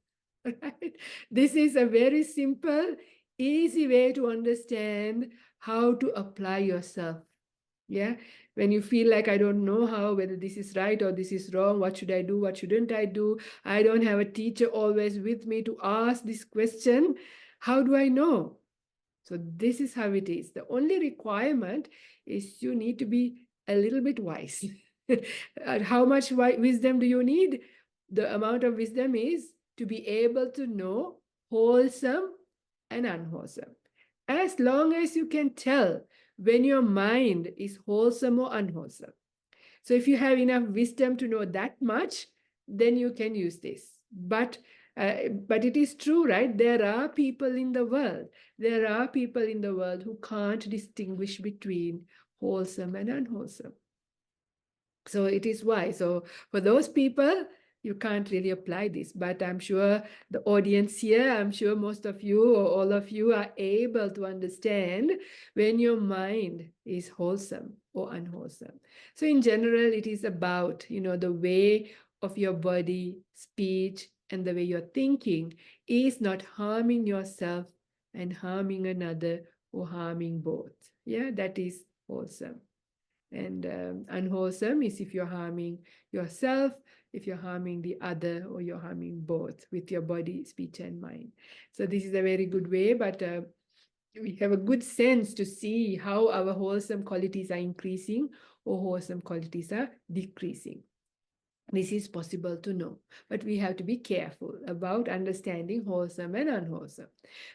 Right? This is a very simple, easy way to understand how to apply yourself. Yeah. When you feel like, I don't know whether this is right or this is wrong, what should I do? What shouldn't I do? I don't have a teacher always with me to ask this question. How do I know? So this is how it is. The only requirement is you need to be a little bit wise. How much wisdom do you need? The amount of wisdom is to be able to know wholesome and unwholesome. As long as you can tell when your mind is wholesome or unwholesome. So if you have enough wisdom to know that much, then you can use this. But it is true, right? There are people in the world. There are people in the world who can't distinguish between wholesome and unwholesome. So it is why. So for those people, you can't really apply this. But I'm sure the audience here, I'm sure most of you or all of you are able to understand when your mind is wholesome or unwholesome. So in general, it is about, the way of your body, speech, and the way you're thinking is not harming yourself and harming another or harming both. Yeah, that is wholesome. And unwholesome is if you're harming yourself, if you're harming the other, or you're harming both with your body, speech, and mind. So this is a very good way, but we have a good sense to see how our wholesome qualities are increasing or wholesome qualities are decreasing. This is possible to know, but we have to be careful about understanding wholesome and unwholesome.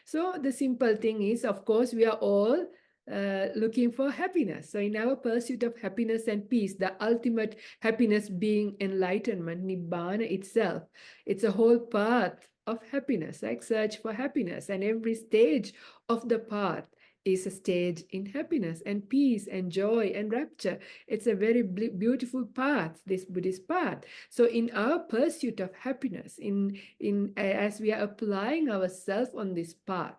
So the simple thing is, of course, we are all looking for happiness. So in our pursuit of happiness and peace, the ultimate happiness being enlightenment, nibbana itself, it's a whole path of happiness, like search for happiness, and every stage of the path is a stage in happiness and peace and joy and rapture. It's a very beautiful path, this Buddhist path. So in our pursuit of happiness, as we are applying ourselves on this path,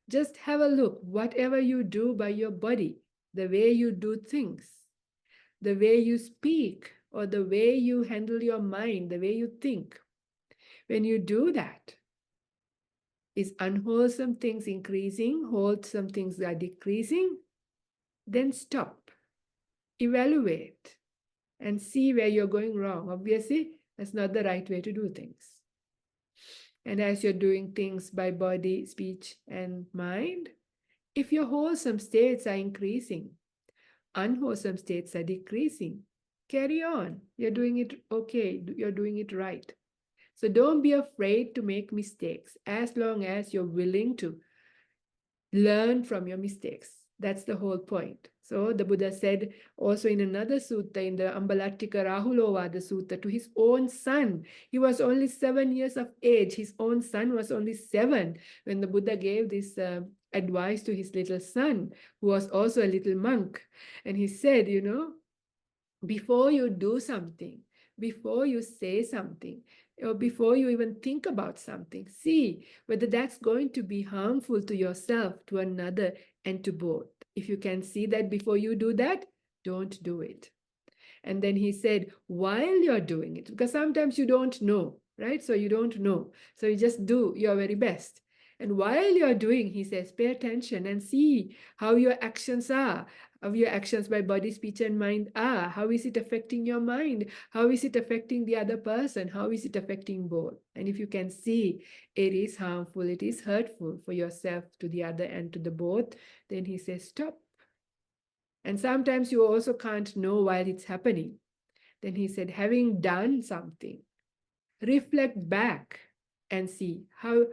just have a look, whatever you do by your body, the way you do things, the way you speak, or the way you handle your mind, the way you think. When you do that, is unwholesome things increasing, wholesome things are decreasing? Then stop, evaluate, and see where you're going wrong. Obviously, that's not the right way to do things. And as you're doing things by body, speech, and mind, if your wholesome states are increasing, unwholesome states are decreasing, carry on. You're doing it okay, you're doing it right. So don't be afraid to make mistakes as long as you're willing to learn from your mistakes. That's the whole point. So the Buddha said also in another sutta, in the Ambalattika Rahulovada Sutta, to his own son. He was only 7 years of age. His own son was only 7 when the Buddha gave this advice to his little son, who was also a little monk. And he said, before you do something, before you say something, or before you even think about something, see whether that's going to be harmful to yourself, to another, and to both. If you can see that before you do that, don't do it. And then he said, while you're doing it, because sometimes you don't know, right? So you don't know. So you just do your very best. And while you're doing, he says, pay attention and see how your actions are, how your actions by body, speech, and mind are. How is it affecting your mind? How is it affecting the other person? How is it affecting both? And if you can see it is harmful, it is hurtful for yourself, to the other, and to the both, then he says, stop. And sometimes you also can't know while it's happening. Then he said, having done something, reflect back and see how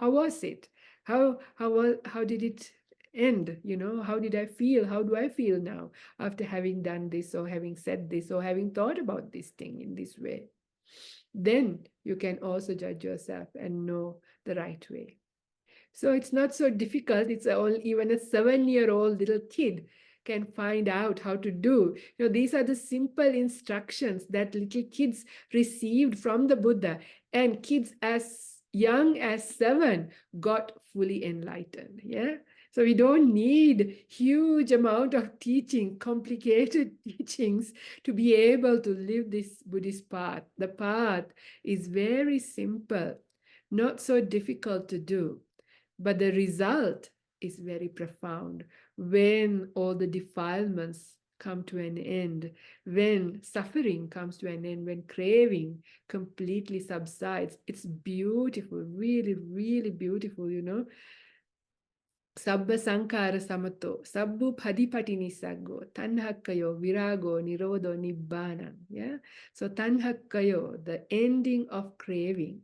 was it? How did it end? How did I feel? How do I feel now after having done this, or having said this, or having thought about this thing in this way? Then you can also judge yourself and know the right way. So it's not so difficult. It's even a 7-year-old little kid can find out how to do. These are the simple instructions that little kids received from the Buddha, and kids as young as 7 got fully enlightened. Yeah. So we don't need huge amount of teaching, complicated teachings to be able to live this Buddhist path. The path is very simple, not so difficult to do. But the result is very profound when all the defilements come to an end, when suffering comes to an end, when craving completely subsides. It's beautiful, really, really beautiful, Sabba sankara samato, sabbu padipati nisaggo, tanhakkayo, virago, nirodo, nibbana. Yeah. So tanhakkayo, the ending of craving.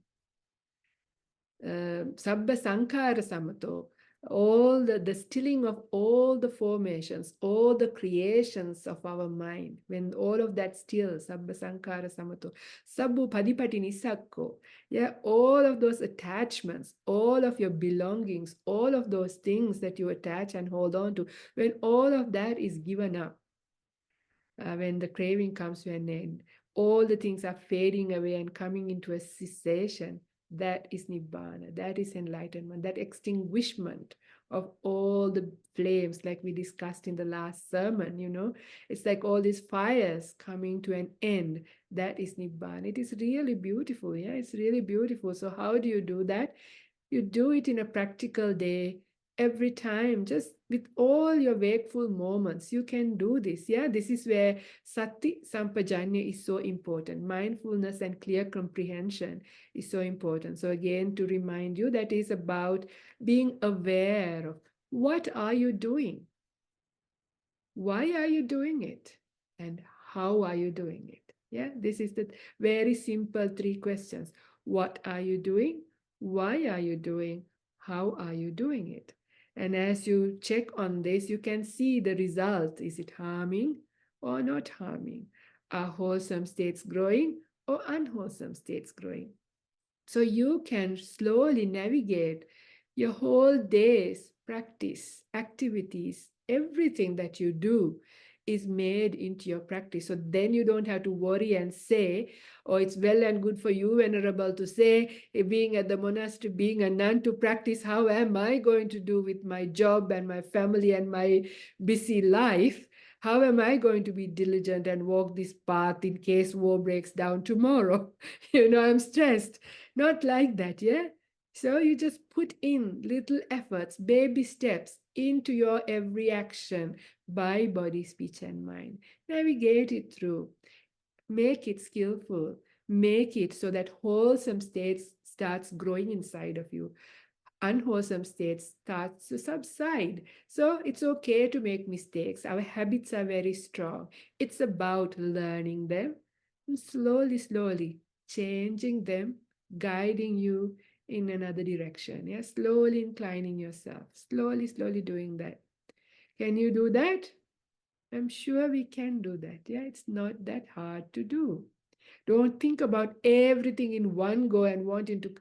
Sabba Sankara Samato, all the stilling of all the formations, all the creations of our mind, when all of that stills, Sabba Sankara Samato, Sabbu Padipati Nisakko, yeah, all of those attachments, all of your belongings, all of those things that you attach and hold on to, when all of that is given up, when the craving comes to an end, all the things are fading away and coming into a cessation. That is Nibbana, that is enlightenment, that extinguishment of all the flames, like we discussed in the last sermon. It's like all these fires coming to an end. That is Nibbana. It is really beautiful. Yeah, it's really beautiful. So how do you do that? You do it in a practical day, every time, just with all your wakeful moments. You can do this. Yeah, this is where sati sampajanya is so important. Mindfulness and clear comprehension is so important. So again, to remind you, that is about being aware of what are you doing, why are you doing it, and how are you doing it. Yeah, this is the very simple three questions. What are you doing? Why are you doing? How are you doing it? And as you check on this, you can see the result. Is it harming or not harming? Are wholesome states growing or unwholesome states growing? So you can slowly navigate your whole day's practice, activities, everything that you do is made into your practice. So then you don't have to worry and say, oh, it's well and good for you, Venerable, to say, being at the monastery, being a nun to practice, how am I going to do with my job and my family and my busy life? How am I going to be diligent and walk this path in case war breaks down tomorrow? I'm stressed. Not like that, yeah? So you just put in little efforts, baby steps into your every action by body, speech, and mind. Navigate it through. Make it skillful. Make it so that wholesome states starts growing inside of you. Unwholesome states starts to subside. So it's okay to make mistakes. Our habits are very strong. It's about learning them and slowly, slowly changing them, guiding you in another direction. Yeah, slowly inclining yourself, slowly, slowly doing that. Can you do that? I'm sure we can do that. Yeah, it's not that hard to do. Don't think about everything in one go and wanting to,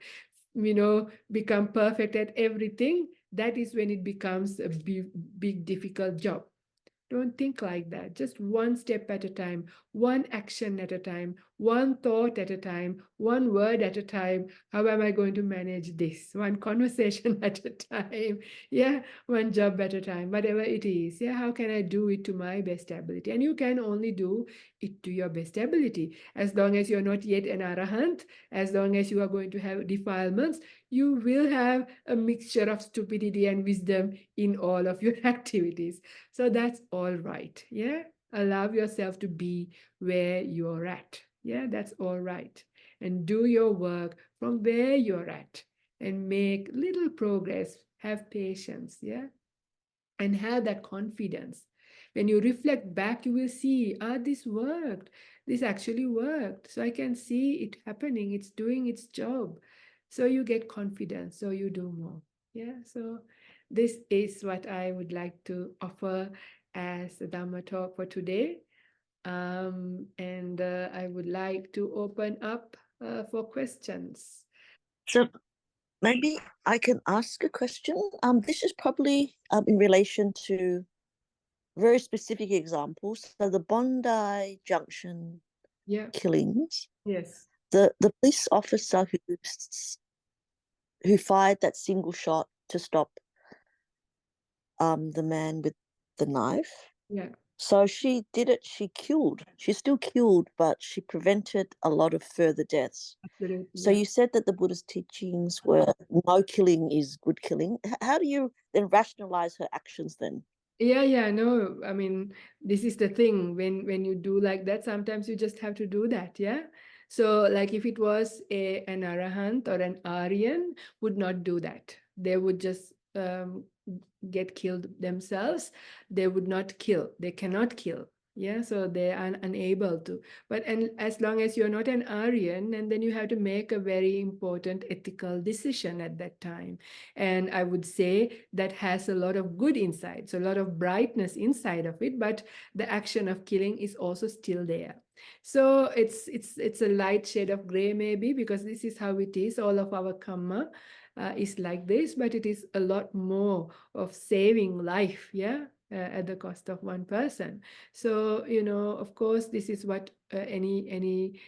become perfect at everything. That is when it becomes a big, big difficult job. Don't think like that. Just one step at a time, one action at a time, one thought at a time, one word at a time. How am I going to manage this? One conversation at a time. Yeah, one job at a time, whatever it is. Yeah, how can I do it to my best ability? And you can only do it to your best ability. As long as you're not yet an arahant, as long as you are going to have defilements, you will have a mixture of stupidity and wisdom in all of your activities. So that's all right. Yeah. Allow yourself to be where you're at. Yeah, that's all right. And do your work from where you're at and make little progress. Have patience. Yeah. And have that confidence. When you reflect back, you will see, this worked. This actually worked. So I can see it happening. It's doing its job. So you get confidence. So you do more. Yeah. So this is what I would like to offer as the Dhamma talk for today. And I would like to open up for questions. So maybe I can ask a question. This is probably in relation to very specific examples. So the Bondi Junction Yeah. killings, Yes. the police officer who fired that single shot to stop the man with the knife. Yeah. So she did it. She killed. She still killed, but she prevented a lot of further deaths. Absolutely. So Yeah. you said that the Buddhist teachings were no killing is good killing. How do you then rationalize her actions then? Yeah, no, I mean, this is the thing. When you do like that, sometimes you just have to do that, yeah. So like if it was an arahant or an Aryan would not do that. They would just get killed themselves. They would not kill. They cannot kill. Yeah, so they are unable to. But and as long as you're not an Aryan, and then you have to make a very important ethical decision at that time. And I would say that has a lot of good inside, so a lot of brightness inside of it, but the action of killing is also still there. So it's a light shade of gray maybe, because this is how it is. All of our karma is like this, but it is a lot more of saving life, yeah, at the cost of one person. So of course, this is what any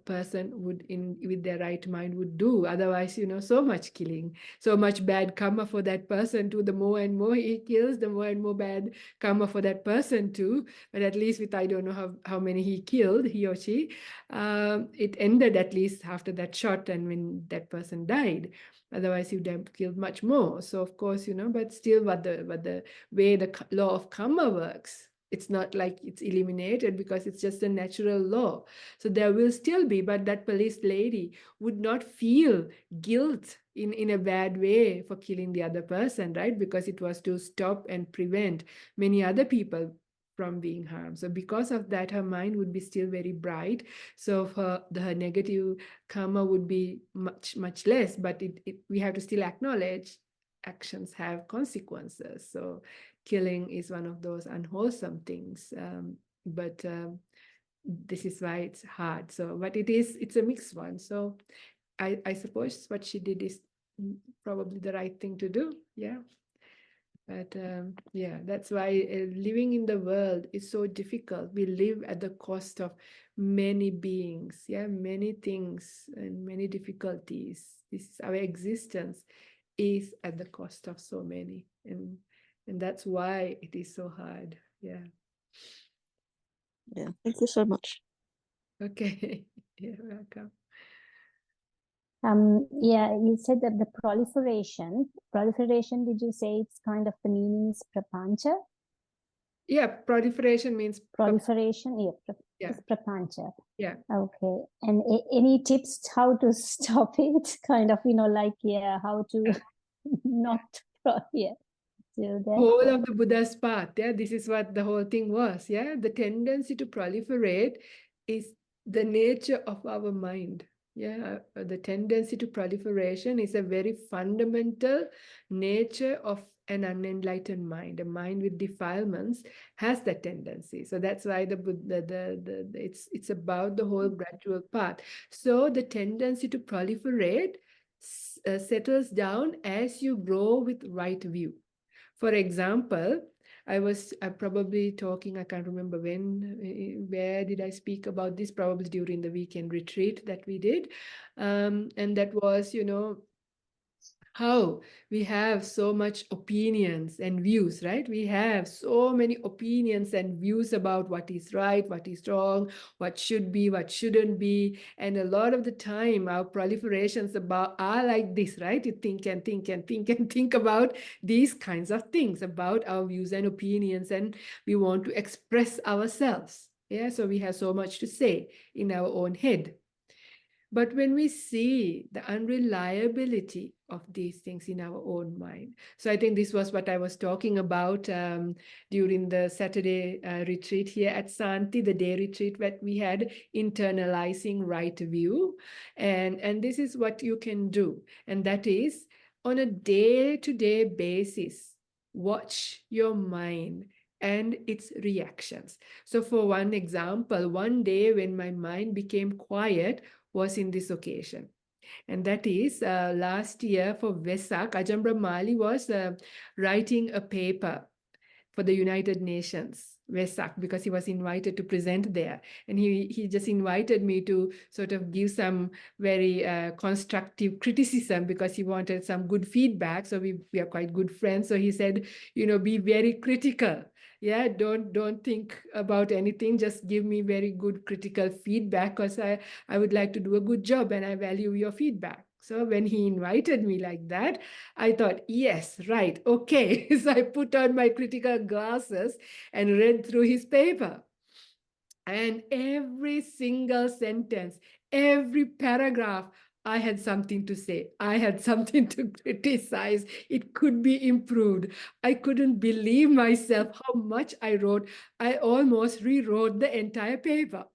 person would in with their right mind would do. Otherwise, so much killing, so much bad karma for that person too. The more and more he kills, the more and more bad karma for that person too. But at least with, I don't know how many he killed, he or she, it ended at least after that shot and when that person died. Otherwise he would have killed much more. So of course, but still, but the way the law of karma works, it's not like it's eliminated, because it's just a natural law. So there will still be, but that police lady would not feel guilt in a bad way for killing the other person, right? Because it was to stop and prevent many other people from being harmed. So because of that, her mind would be still very bright. So her negative karma would be much, much less, but we have to still acknowledge actions have consequences. So killing is one of those unwholesome things. But this is why it's hard. So, but it's a mixed one. So I suppose what she did is probably the right thing to do. Yeah. But yeah, that's why living in the world is so difficult. We live at the cost of many beings, yeah, many things and many difficulties. This is our existence is at the cost of so many, and that's why it is so hard. Yeah. Yeah, thank you so much. Okay. You're welcome. Yeah, you said that the proliferation, did you say it's kind of the meaning is prapancha? Yeah, proliferation means Proliferation, yeah. it's prapancha. Yeah. Okay. And any tips how to stop it? Kind of, like, yeah, how to not, yeah, do that. Whole of the Buddha's path. Yeah, this is what the whole thing was. Yeah, the tendency to proliferate is the nature of our mind. Yeah, the tendency to proliferation is a very fundamental nature of an unenlightened mind. A mind with defilements has that tendency. So that's why the Buddha, it's about the whole gradual path. So the tendency to proliferate settles down as you grow with right view. For example, I was probably talking, I can't remember when, where did I speak about this? Probably during the weekend retreat that we did. And that was, how we have so much opinions and views, right? We have so many opinions and views about what is right, what is wrong, what should be, what shouldn't be. And a lot of the time, our proliferations are like this, right? You think and think and think and think about these kinds of things, about our views and opinions, and we want to express ourselves. Yeah, so we have so much to say in our own head. But when we see the unreliability of these things in our own mind, so I think this was what I was talking about during the Saturday retreat here at Santi, the day retreat that we had, internalizing right view. And this is what you can do. And that is on a day-to-day basis, watch your mind and its reactions. So for one example, one day when my mind became quiet, was in this occasion. And that is last year for Vesak, Ajahn Brahmali was writing a paper for the United Nations, Vesak, because he was invited to present there. And he just invited me to sort of give some very constructive criticism because he wanted some good feedback. So we are quite good friends. So he said, be very critical. Yeah, don't think about anything. Just give me very good critical feedback because I would like to do a good job and I value your feedback. So when he invited me like that, I thought, yes, right, okay. So I put on my critical glasses and read through his paper. And every single sentence, every paragraph, I had something to say. I had something to criticize. It could be improved. I couldn't believe myself how much I wrote. I almost rewrote the entire paper,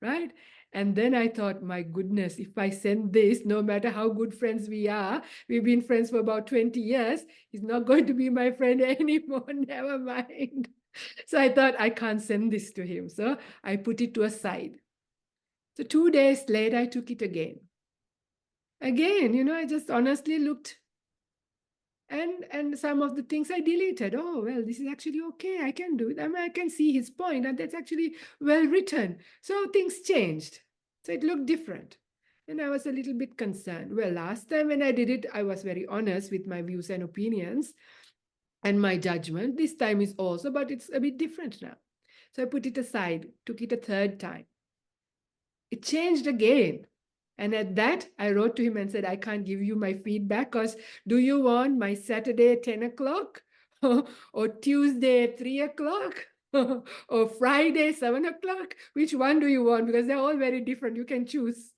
right? And then I thought, my goodness, if I send this, no matter how good friends we are, we've been friends for about 20 years, he's not going to be my friend anymore, never mind. So I thought, I can't send this to him. So I put it to a side. So 2 days later, I took it again. Again, I just honestly looked and some of the things I deleted. Oh, well, this is actually okay. I can do it. I mean, I can see his point, and that's actually well written. So things changed. So it looked different. And I was a little bit concerned. Well, last time when I did it, I was very honest with my views and opinions and my judgment. This time is also, but it's a bit different now. So I put it aside, took it a third time. It changed again. And at that, I wrote to him and said, I can't give you my feedback because do you want my Saturday at 10 o'clock or Tuesday at 3 o'clock or Friday 7 o'clock? Which one do you want? Because they're all very different. You can choose.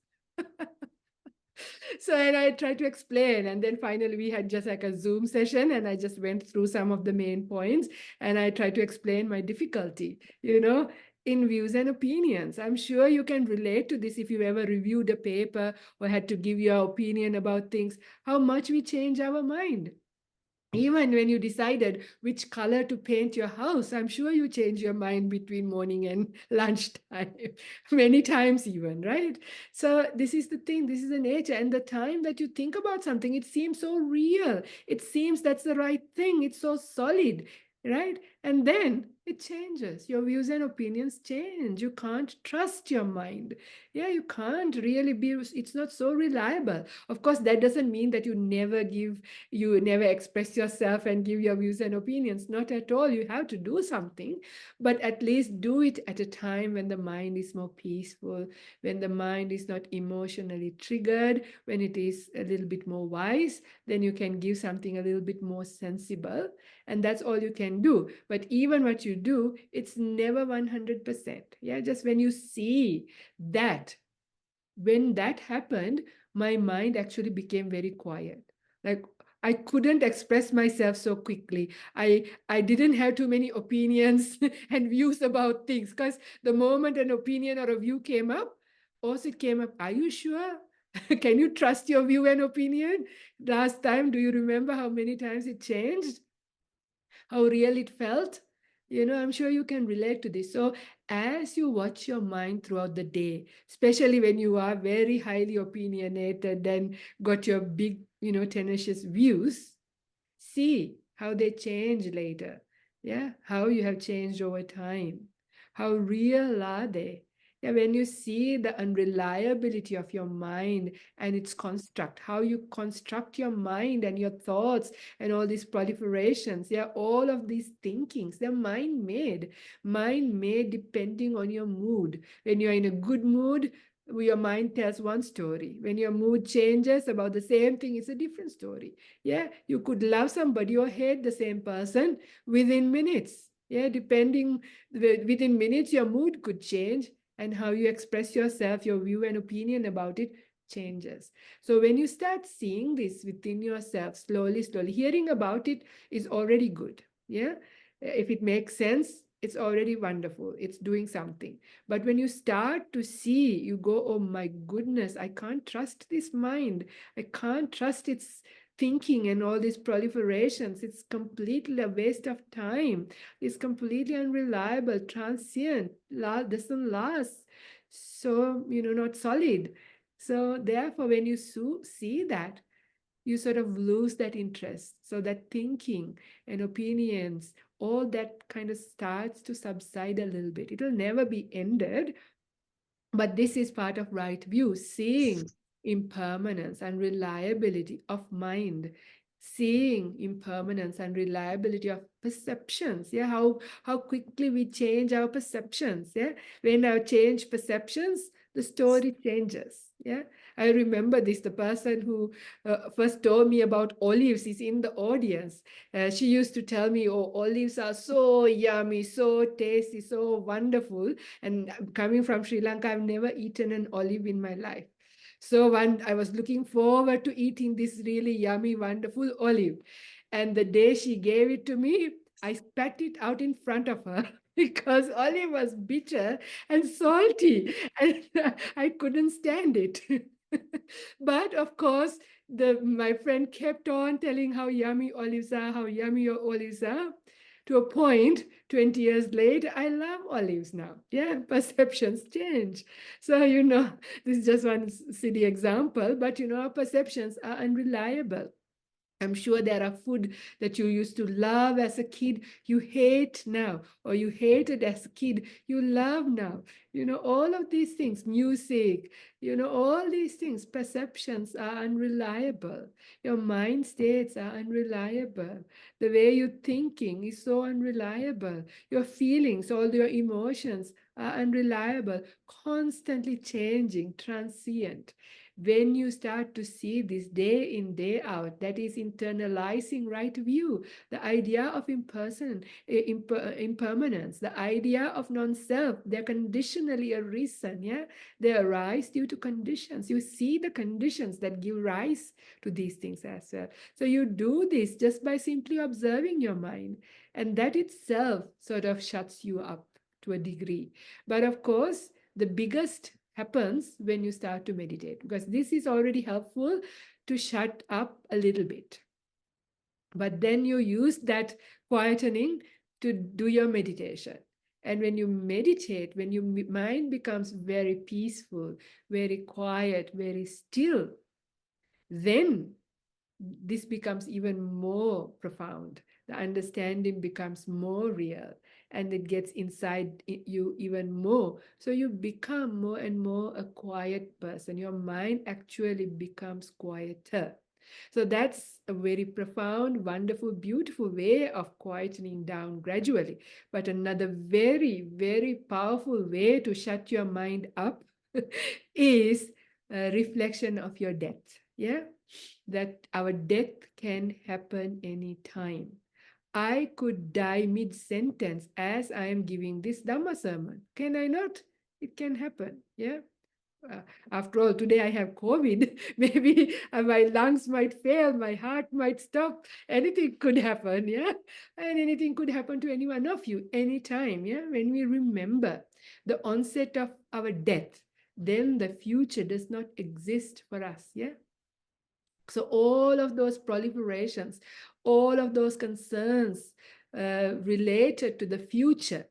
So, and I tried to explain, and then finally we had just like a Zoom session, and I just went through some of the main points, and I tried to explain my difficulty, in views and opinions. I'm sure you can relate to this if you ever reviewed a paper or had to give your opinion about things, how much we change our mind. Even when you decided which color to paint your house, I'm sure you change your mind between morning and lunchtime, many times even, right? So this is the thing, this is the nature. And the time that you think about something, it seems so real. It seems that's the right thing. It's so solid, right? And then it changes. Your views and opinions change. You can't trust your mind. Yeah, you can't really be, it's not so reliable. Of course, that doesn't mean that you never express yourself and give your views and opinions. Not at all. You have to do something, but at least do it at a time when the mind is more peaceful, when the mind is not emotionally triggered, when it is a little bit more wise. Then you can give something a little bit more sensible, and that's all you can do. But even what you do, it's never 100%. Yeah, just when you see that, when that happened, my mind actually became very quiet. Like, I couldn't express myself so quickly. I didn't have too many opinions and views about things, because the moment an opinion or a view came up, also it came up, are you sure? Can you trust your view and opinion? Last time, do you remember how many times it changed? How real it felt? I'm sure you can relate to this. So, as you watch your mind throughout the day, especially when you are very highly opinionated and got your big, tenacious views, see how they change later. Yeah, how you have changed over time. How real are they? Yeah, when you see the unreliability of your mind and its construct, how you construct your mind and your thoughts and all these proliferations, yeah, all of these thinkings, they're mind made depending on your mood. When you're in a good mood, your mind tells one story. When your mood changes about the same thing, it's a different story. Yeah, you could love somebody or hate the same person within minutes. Yeah, within minutes, your mood could change, and how you express yourself, your view and opinion about it changes. So when you start seeing this within yourself, slowly, slowly, hearing about it is already good. Yeah, if it makes sense, it's already wonderful. It's doing something. But when you start to see, you go, oh my goodness, I can't trust this mind. I can't trust its thinking and all these proliferations. It's completely a waste of time. It's completely unreliable, transient, doesn't last. So, not solid. So therefore, when you see that, you sort of lose that interest. So that thinking and opinions, all that kind of starts to subside a little bit. It'll never be ended, but this is part of right view, seeing impermanence and reliability of mind, seeing impermanence and reliability of perceptions. Yeah, how quickly we change our perceptions. Yeah, when I change perceptions, the story changes. Yeah, I remember this. The person who first told me about olives is in the audience. She used to tell me, oh, olives are so yummy, so tasty, so wonderful. And coming from Sri Lanka, I've never eaten an olive in my life. So when I was looking forward to eating this really yummy, wonderful olive. And the day she gave it to me, I spat it out in front of her because olive was bitter and salty, and I couldn't stand it. But of course, my friend kept on telling how yummy olives are, how yummy your olives are. To a point, 20 years later, I love olives now. Yeah, perceptions change. So, this is just one silly example, but our perceptions are unreliable. I'm sure there are food that you used to love as a kid, you hate now, or you hated as a kid, you love now. All of these things, music, all these things, perceptions are unreliable. Your mind states are unreliable. The way you're thinking is so unreliable. Your feelings, all your emotions are unreliable, constantly changing, transient. When you start to see this day in, day out, that is internalizing right view, the idea of impermanence, the idea of non-self, they're conditionally arisen, yeah? They arise due to conditions. You see the conditions that give rise to these things as well. So you do this just by simply observing your mind, and that itself sort of shuts you up to a degree. But of course, the biggest happens when you start to meditate, because this is already helpful to shut up a little bit. But then you use that quietening to do your meditation. And when you meditate, when your mind becomes very peaceful, very quiet, very still, then this becomes even more profound. The understanding becomes more real, and it gets inside you even more. So you become more and more a quiet person. Your mind actually becomes quieter. So that's a very profound, wonderful, beautiful way of quietening down gradually. But another very, very powerful way to shut your mind up is a reflection of your death. Yeah, that our death can happen anytime. I could die mid-sentence as I am giving this Dhamma sermon. Can I not? It can happen. Yeah. After all, today I have COVID. Maybe my lungs might fail, my heart might stop. Anything could happen. Yeah. And anything could happen to any one of you anytime. Yeah. When we remember the onset of our death, then the future does not exist for us. Yeah. So all of those proliferations, all of those concerns related to the future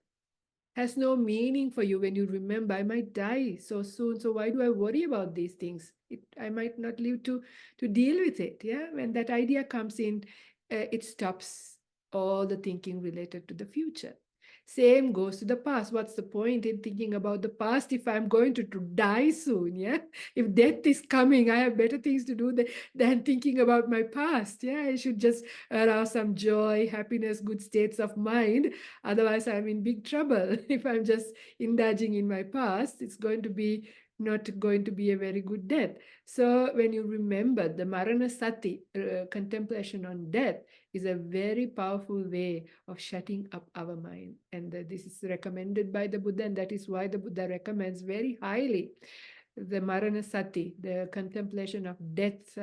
has no meaning for you when you remember, I might die so soon. So why do I worry about these things? I might not live to deal with it. Yeah, when that idea comes in, it stops all the thinking related to the future. Same goes to the past. What's the point in thinking about the past if I'm going to die soon? Yeah. If death is coming, I have better things to do than thinking about my past. Yeah. I should just arouse some joy, happiness, good states of mind. Otherwise, I'm in big trouble. If I'm just indulging in my past, it's going to be not going to be a very good death. So when you remember the Marana Sati, contemplation on death, is a very powerful way of shutting up our mind. And this is recommended by the Buddha, and that is why the Buddha recommends very highly the Marana Sati, the contemplation of death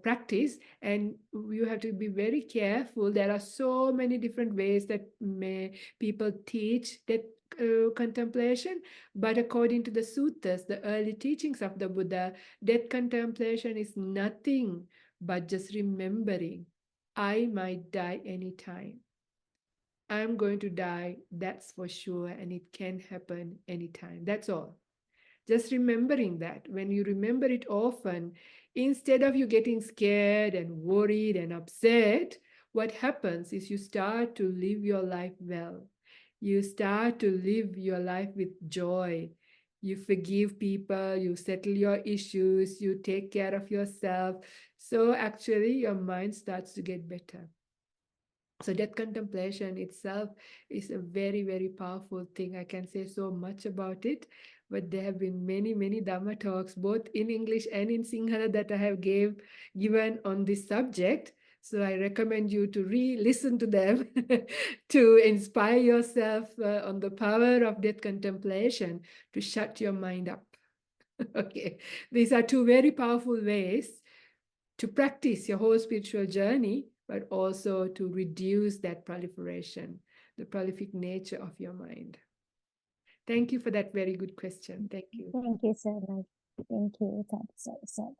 practice. And you have to be very careful. There are so many different ways that people teach that contemplation, but according to the suttas, the early teachings of the Buddha, death contemplation is nothing but just remembering, I might die anytime. I'm going to die, that's for sure, and it can happen anytime. That's all. Just remembering that. When you remember it often, instead of you getting scared and worried and upset, what happens is you start to live your life well. You start to live your life with joy. You forgive people, you settle your issues, you take care of yourself. So actually, your mind starts to get better. So death contemplation itself is a very, very powerful thing. I can say so much about it, but there have been many, many Dhamma talks, both in English and in Sinhala, that I have given on this subject. So I recommend you to re-listen to them to inspire yourself on the power of death contemplation to shut your mind up. Okay, these are two very powerful ways to practice your whole spiritual journey, but also to reduce that proliferation, the prolific nature of your mind. Thank you for that very good question. Thank you. Thank you so much. Thank you. That's so sad.